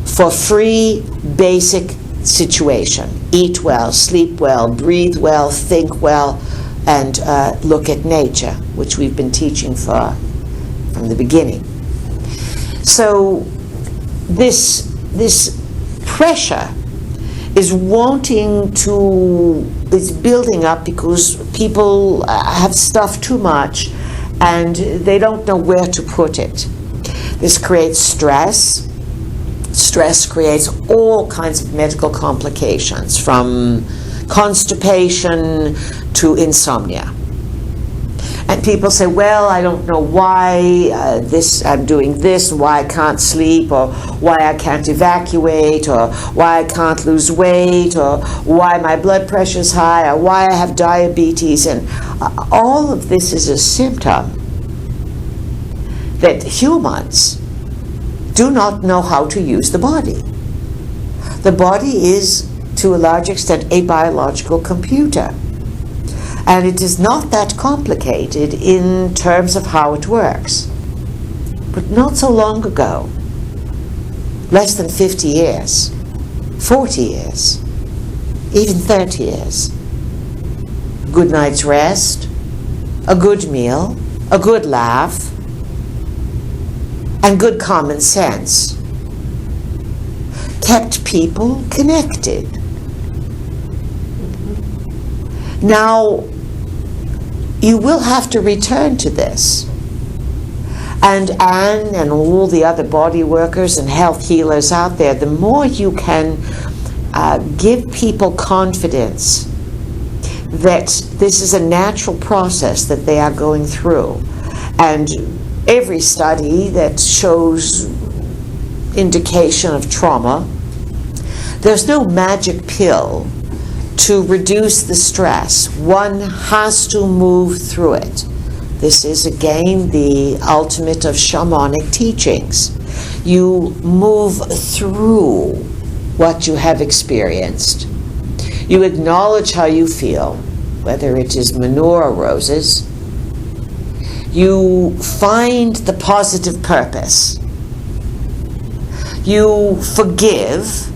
for free, basic situation. Eat well, sleep well, breathe well, think well, and look at nature, which we've been teaching from the beginning. So this pressure is building up because people have stuffed too much and they don't know where to put it. This creates stress. Stress creates all kinds of medical complications, from constipation to insomnia. And people say, well, I don't know why I'm doing this, and why I can't sleep, or why I can't evacuate, or why I can't lose weight, or why my blood pressure is high, or why I have diabetes. And all of this is a symptom that humans do not know how to use the body. The body is, to a large extent, a biological computer. And it is not that complicated in terms of how it works. But not so long ago, less than 50 years, 40 years, even 30 years, a good night's rest, a good meal, a good laugh, and good common sense kept people connected. Now, you will have to return to this. And Anne and all the other body workers and health healers out there, the more you can give people confidence that this is a natural process that they are going through. And every study that shows indication of trauma, there's no magic pill to reduce the stress. One has to move through it. This is again the ultimate of shamanic teachings. You move through what you have experienced. You acknowledge how you feel, whether it is manure or roses. You find the positive purpose. You forgive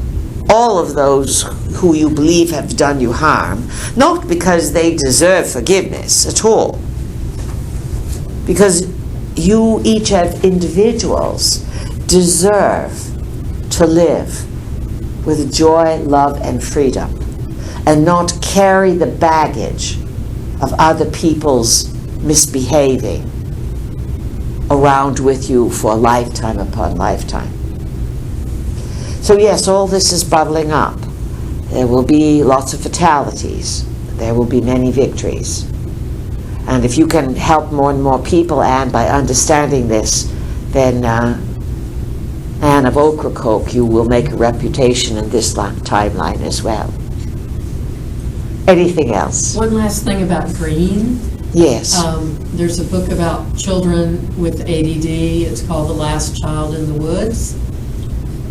all of those who you believe have done you harm, not because they deserve forgiveness at all, because you each as individuals deserve to live with joy, love, and freedom, and not carry the baggage of other people's misbehaving around with you for lifetime upon lifetime. So yes, all this is bubbling up. There will be lots of fatalities. There will be many victories. And if you can help more and more people, Anne, by understanding this, then Anne of Ocracoke, you will make a reputation in this timeline as well. Anything else? One last thing about green. Yes. There's a book about children with ADD. It's called The Last Child in the Woods.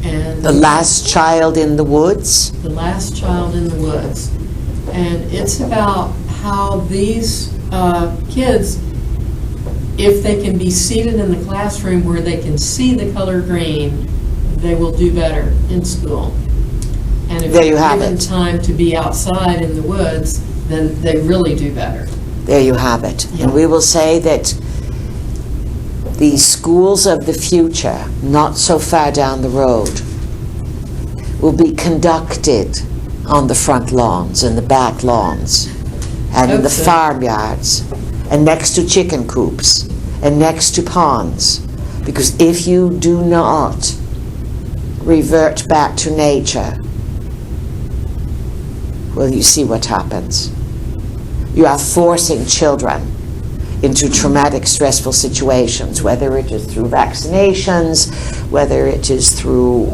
And The Last Child in the Woods? The Last Child in the Woods. And it's about how these kids, if they can be seated in the classroom where they can see the color green, they will do better in school. And if There you they're have given it. time to be outside in the woods, then they really do better. There you have it. Yeah. And we will say that the schools of the future, not so far down the road, will be conducted on the front lawns and the back lawns and in the Okay. farmyards and next to chicken coops and next to ponds. Because if you do not revert back to nature, well, you see what happens. You are forcing children into traumatic, stressful situations, whether it is through vaccinations, whether it is through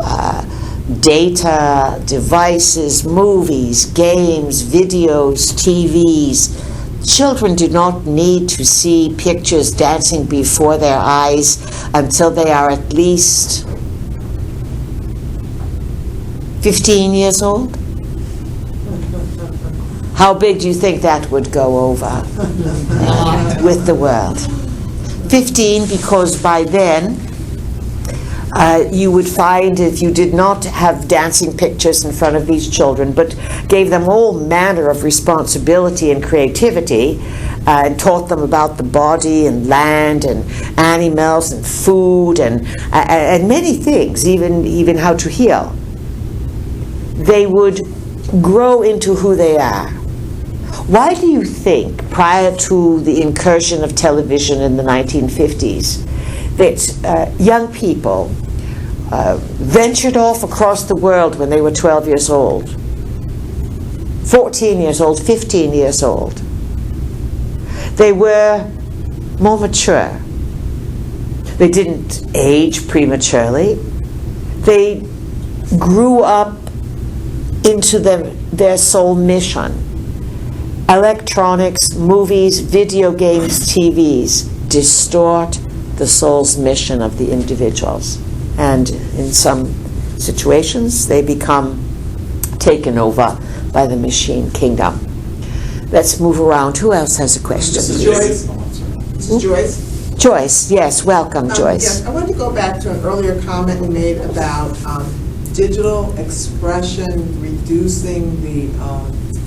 data, devices, movies, games, videos, TVs. Children do not need to see pictures dancing before their eyes until they are at least 15 years old. How big do you think that would go over with the world? 15, because by then you would find, if you did not have dancing pictures in front of these children, but gave them all manner of responsibility and creativity, and taught them about the body and land and animals and food and many things, even how to heal, they would grow into who they are. Why do you think, prior to the incursion of television in the 1950s, that young people ventured off across the world when they were 12 years old, 14 years old, 15 years old? They were more mature. They didn't age prematurely. They grew up into their soul mission. Electronics, movies, video games, TVs distort the soul's mission of the individuals. And in some situations, they become taken over by the machine kingdom. Let's move around. Who else has a question? This is Joyce. This is Joyce. Joyce, yes, welcome, Joyce. Yes, I wanted to go back to an earlier comment we made about digital expression reducing the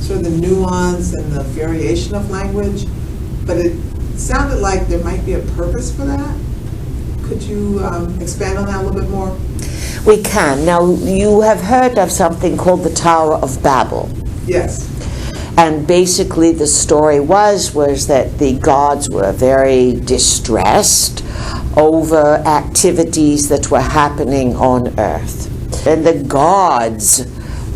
sort of the nuance and the variation of language, but it sounded like there might be a purpose for that. Could you expand on that a little bit more? We can. Now, you have heard of something called the Tower of Babel. Yes. And basically the story was that the gods were very distressed over activities that were happening on earth. And the gods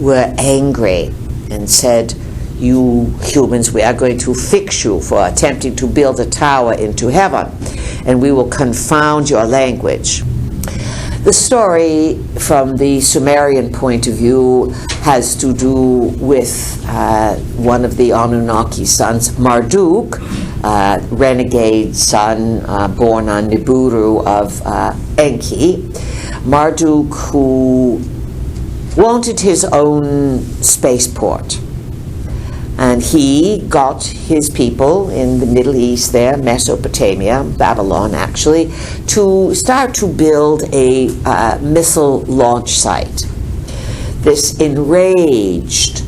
were angry and said, "You humans, we are going to fix you for attempting to build a tower into heaven, and we will confound your language." The story, from the Sumerian point of view, has to do with one of the Anunnaki sons, Marduk, renegade son born on Nibiru of Enki. Marduk, who wanted his own spaceport. And he got his people in the Middle East there, Mesopotamia, Babylon actually, to start to build a missile launch site. This enraged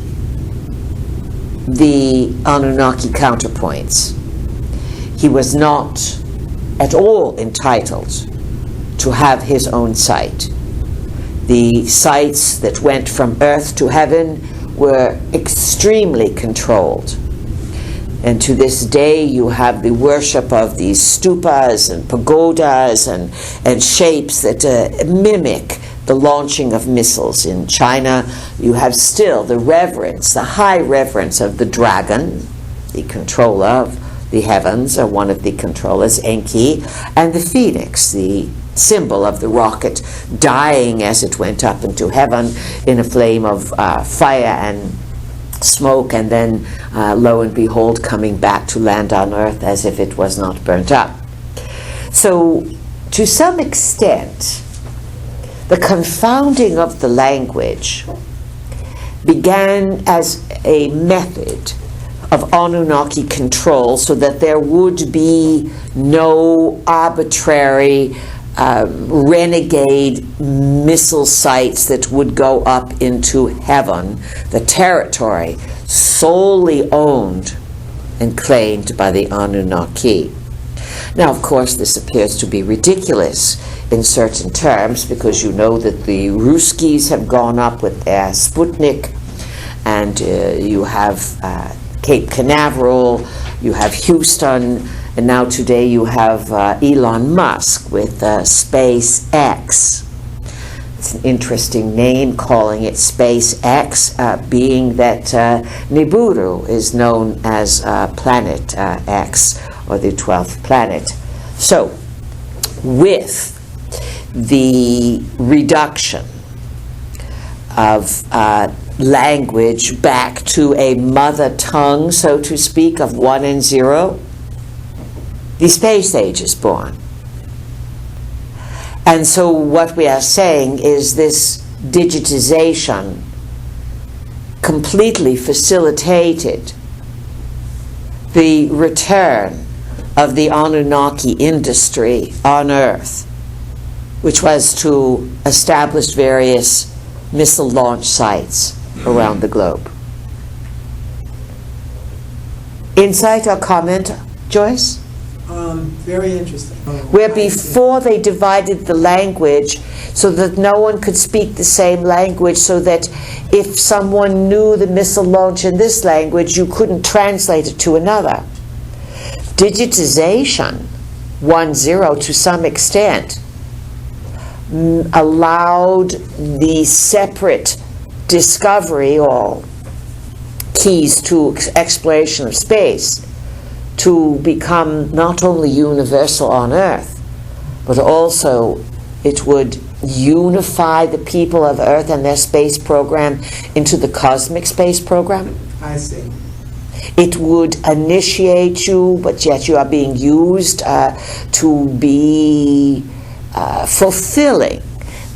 the Anunnaki counterpoints. He was not at all entitled to have his own site. The sites that went from earth to heaven were extremely controlled. And to this day you have the worship of these stupas and pagodas and shapes that mimic the launching of missiles. In China you have still the reverence, the high reverence of the dragon, the controller of the heavens, or one of the controllers, Enki, and the phoenix, the symbol of the rocket, dying as it went up into heaven in a flame of fire and smoke, and then lo and behold coming back to land on earth as if it was not burnt up. So to some extent the confounding of the language began as a method of Anunnaki control, so that there would be no arbitrary renegade missile sites that would go up into heaven, the territory solely owned and claimed by the Anunnaki. Now, of course, this appears to be ridiculous in certain terms, because you know that the Ruskies have gone up with their Sputnik, and you have Cape Canaveral, you have Houston, and now today you have Elon Musk with SpaceX. It's an interesting name, calling it SpaceX, being that Nibiru is known as Planet X, or the 12th planet. So, with the reduction of language back to a mother tongue, so to speak, of 1 and 0, the space age is born. And so what we are saying is this digitization completely facilitated the return of the Anunnaki industry on Earth, which was to establish various missile launch sites around the globe. Insight or comment, Joyce? Very interesting. Where before they divided the language so that no one could speak the same language, so that if someone knew the missile launch in this language, you couldn't translate it to another. Digitization, 1.0 to some extent, allowed the separate discovery or keys to exploration of space to become not only universal on Earth, but also it would unify the people of Earth and their space program into the cosmic space program. I see. It would initiate you, but yet you are being used to be fulfilling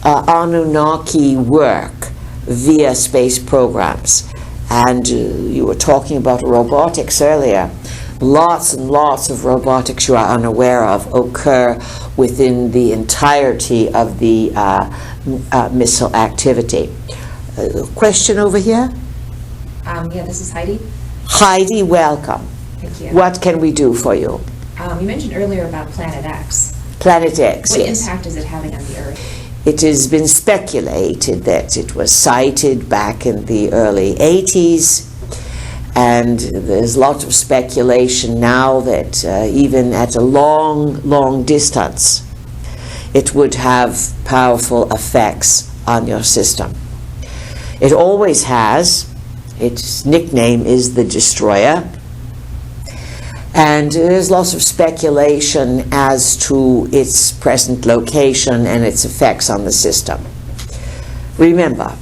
Anunnaki work via space programs. And you were talking about robotics earlier. Lots and lots of robotics you are unaware of occur within the entirety of the missile activity. Question over here? Yeah, this is Heidi. Heidi, welcome. Thank you. What can we do for you? You mentioned earlier about Planet X. Planet X, What yes. impact is it having on the Earth? It has been speculated that it was sighted back in the early 80s, and there's lots of speculation now that even at a long, long distance, it would have powerful effects on your system. It always has. Its nickname is the Destroyer. And there's lots of speculation as to its present location and its effects on the system. Remember,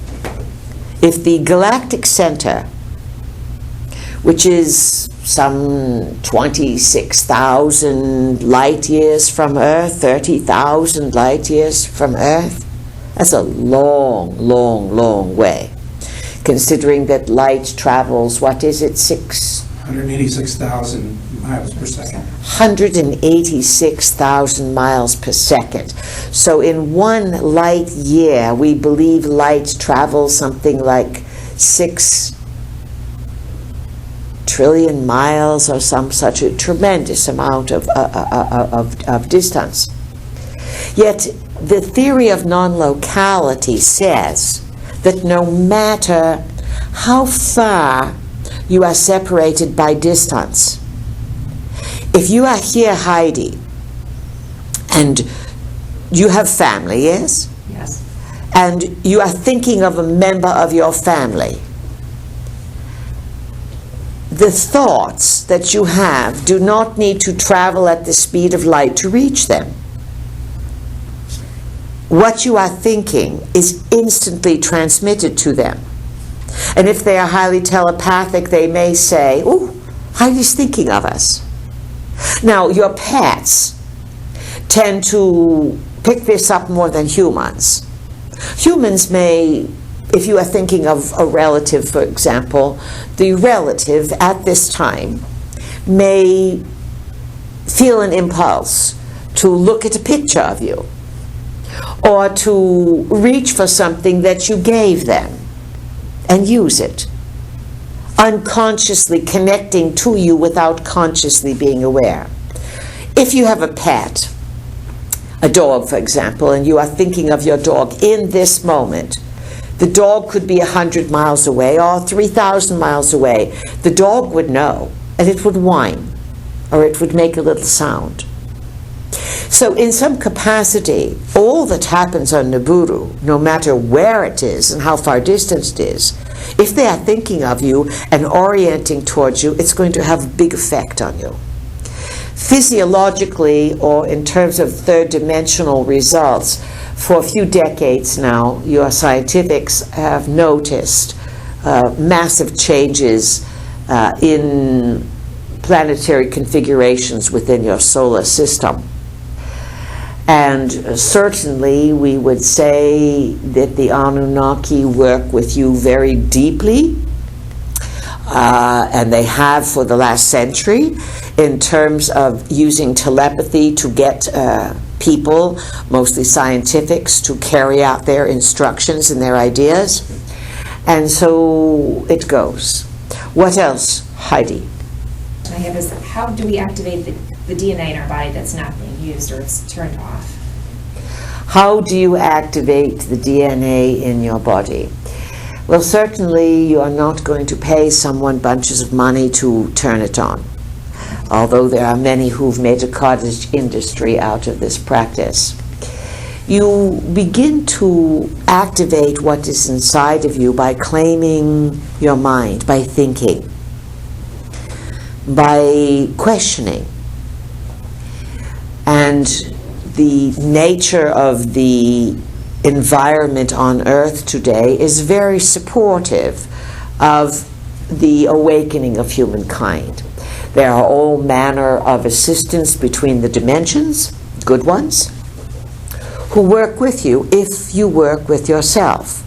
if the galactic center, which is some 26,000 light years from Earth, 30,000 light years from Earth, that's a long, long, long way. Considering that light travels, what is it, 186,000 miles per second. 186,000 miles per second. So in 1 light year, we believe light travels something like 6 trillion miles or some such a tremendous amount of distance. Yet the theory of non-locality says that no matter how far you are separated by distance, if you are here, Heidi, and you have family, yes? Yes. And you are thinking of a member of your family, the thoughts that you have do not need to travel at the speed of light to reach them. What you are thinking is instantly transmitted to them. And if they are highly telepathic, they may say, "Oh, Heidi's thinking of us." Now, your pets tend to pick this up more than humans. Humans may, if you are thinking of a relative, for example, the relative at this time may feel an impulse to look at a picture of you or to reach for something that you gave them and use it, unconsciously connecting to you without consciously being aware. If you have a pet, a dog, for example, and you are thinking of your dog in this moment, the dog could be 100 miles away or 3,000 miles away. The dog would know, and it would whine, or it would make a little sound. So in some capacity, all that happens on Nibiru, no matter where it is and how far distant it is, if they are thinking of you and orienting towards you, it's going to have a big effect on you. Physiologically, or in terms of third-dimensional results, for a few decades now, your scientifics have noticed massive changes in planetary configurations within your solar system. And certainly we would say that the Anunnaki work with you very deeply. and they have for the last century, in terms of using telepathy to get people, mostly scientifics, to carry out their instructions and their ideas. And so it goes. What else, Heidi? I have is, how do we activate the DNA in our body that's not being used or it's turned off? How do you activate the DNA in your body? Well, certainly you are not going to pay someone bunches of money to turn it on, although there are many who've made a cottage industry out of this practice. You begin to activate what is inside of you by claiming your mind, by thinking, by questioning. And the nature of the environment on Earth today is very supportive of the awakening of humankind. There are all manner of assistants between the dimensions, good ones, who work with you if you work with yourself.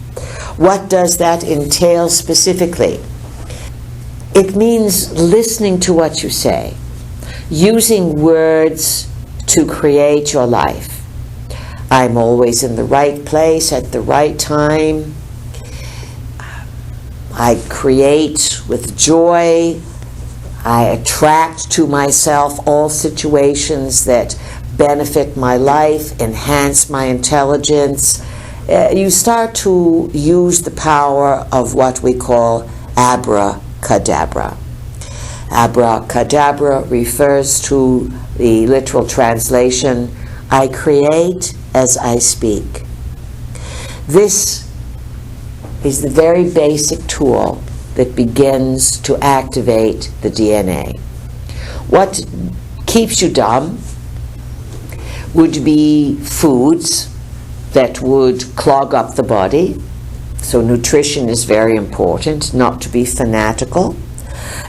What does that entail specifically? It means listening to what you say, using words to create your life. I'm always in the right place at the right time. I create with joy. I attract to myself all situations that benefit my life, enhance my intelligence. You start to use the power of what we call abracadabra. Abracadabra refers to the literal translation, I create as I speak. This is the very basic tool that begins to activate the DNA. What keeps you dumb would be foods that would clog up the body. So nutrition is very important, not to be fanatical,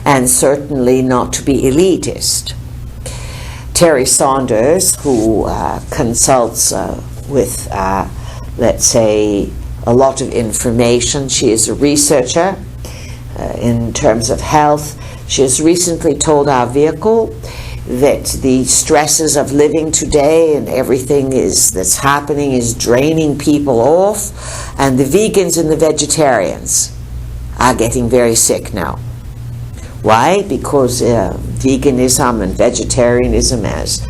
and certainly not to be elitist. Terry Saunders, who consults with, let's say, a lot of information, she is a researcher in terms of health. She has recently told our vehicle that the stresses of living today and everything that's happening is draining people off, and the vegans and the vegetarians are getting very sick now. Why? Because veganism and vegetarianism, as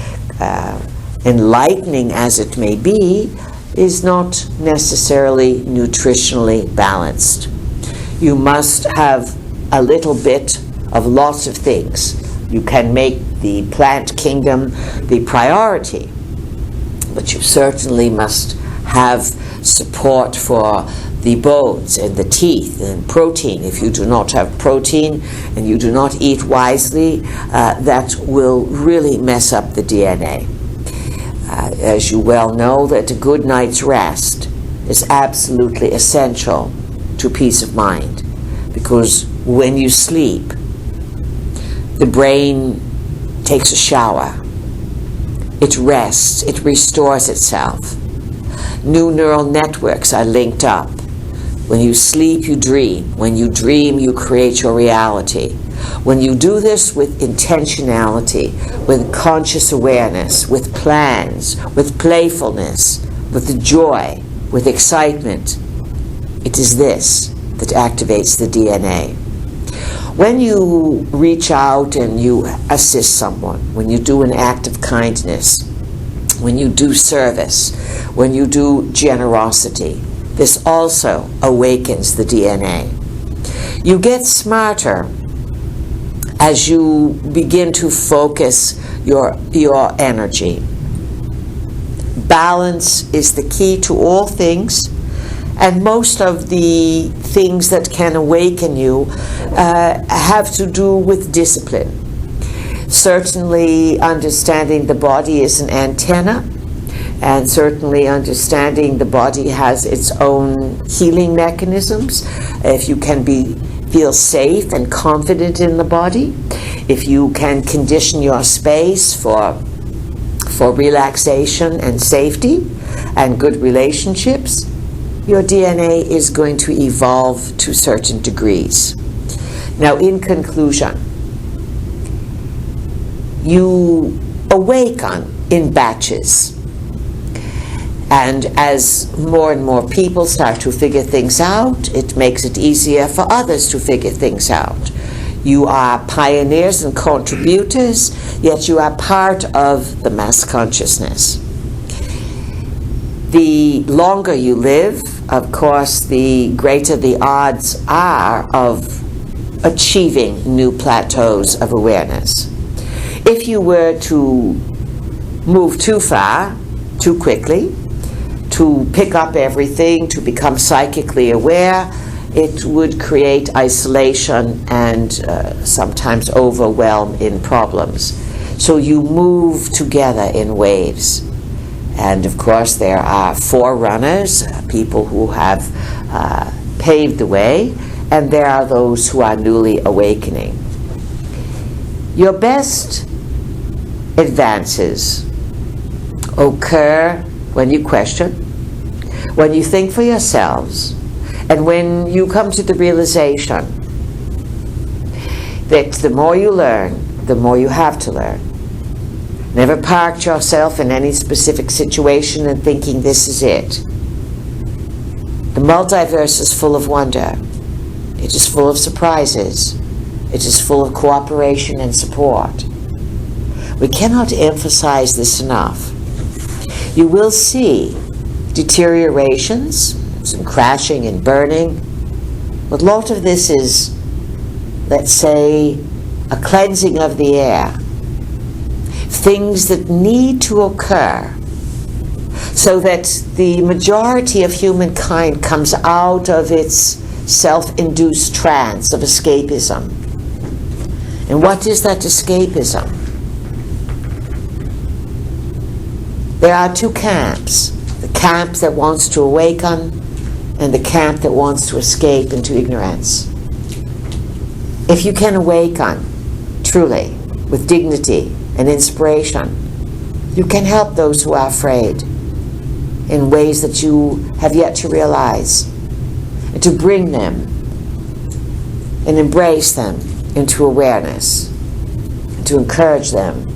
enlightening as it may be, is not necessarily nutritionally balanced. You must have a little bit of lots of things. You can make the plant kingdom the priority, but you certainly must have support for the bones and the teeth and protein. If you do not have protein and you do not eat wisely, that will really mess up the DNA. As you well know, that a good night's rest is absolutely essential to peace of mind, because when you sleep, the brain takes a shower. It rests, it restores itself. New neural networks are linked up. When you sleep, you dream. When you dream, you create your reality. When you do this with intentionality, with conscious awareness, with plans, with playfulness, with joy, with excitement, it is this that activates the DNA. When you reach out and you assist someone, when you do an act of kindness, when you do service, when you do generosity, this also awakens the DNA. You get smarter as you begin to focus your energy. Balance is the key to all things, and most of the things that can awaken you have to do with discipline. Certainly understanding the body is an antenna, and certainly understanding the body has its own healing mechanisms. If you can feel safe and confident in the body, if you can condition your space for relaxation and safety and good relationships, your DNA is going to evolve to certain degrees. Now, in conclusion, you awaken in batches. And as more and more people start to figure things out, it makes it easier for others to figure things out. You are pioneers and contributors, yet you are part of the mass consciousness. The longer you live, of course, the greater the odds are of achieving new plateaus of awareness. If you were to move too far, too quickly, to pick up everything, to become psychically aware, it would create isolation and sometimes overwhelm in problems. So you move together in waves. And of course there are forerunners, people who have paved the way, and there are those who are newly awakening. Your best advances occur when you question, when you think for yourselves, and when you come to the realization that the more you learn, the more you have to learn. Never park yourself in any specific situation and thinking this is it. The multiverse is full of wonder. It is full of surprises. It is full of cooperation and support. We cannot emphasize this enough. You will see deteriorations, some crashing and burning, but a lot of this is, let's say, a cleansing of the air. Things that need to occur so that the majority of humankind comes out of its self-induced trance of escapism. And what is that escapism? There are two camps. The camp that wants to awaken and the camp that wants to escape into ignorance. If you can awaken truly with dignity and inspiration, you can help those who are afraid in ways that you have yet to realize, and to bring them and embrace them into awareness, and to encourage them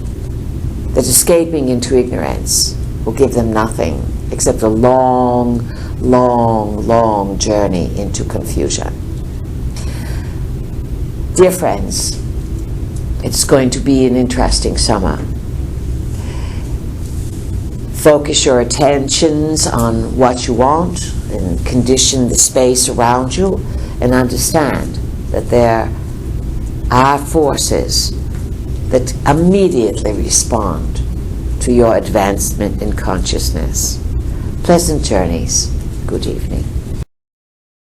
that escaping into ignorance will give them nothing except a long, long, long journey into confusion. Dear friends, it's going to be an interesting summer. Focus your attentions on what you want and condition the space around you, and understand that there are forces that immediately respond to your advancement in consciousness. Pleasant journeys. Good evening.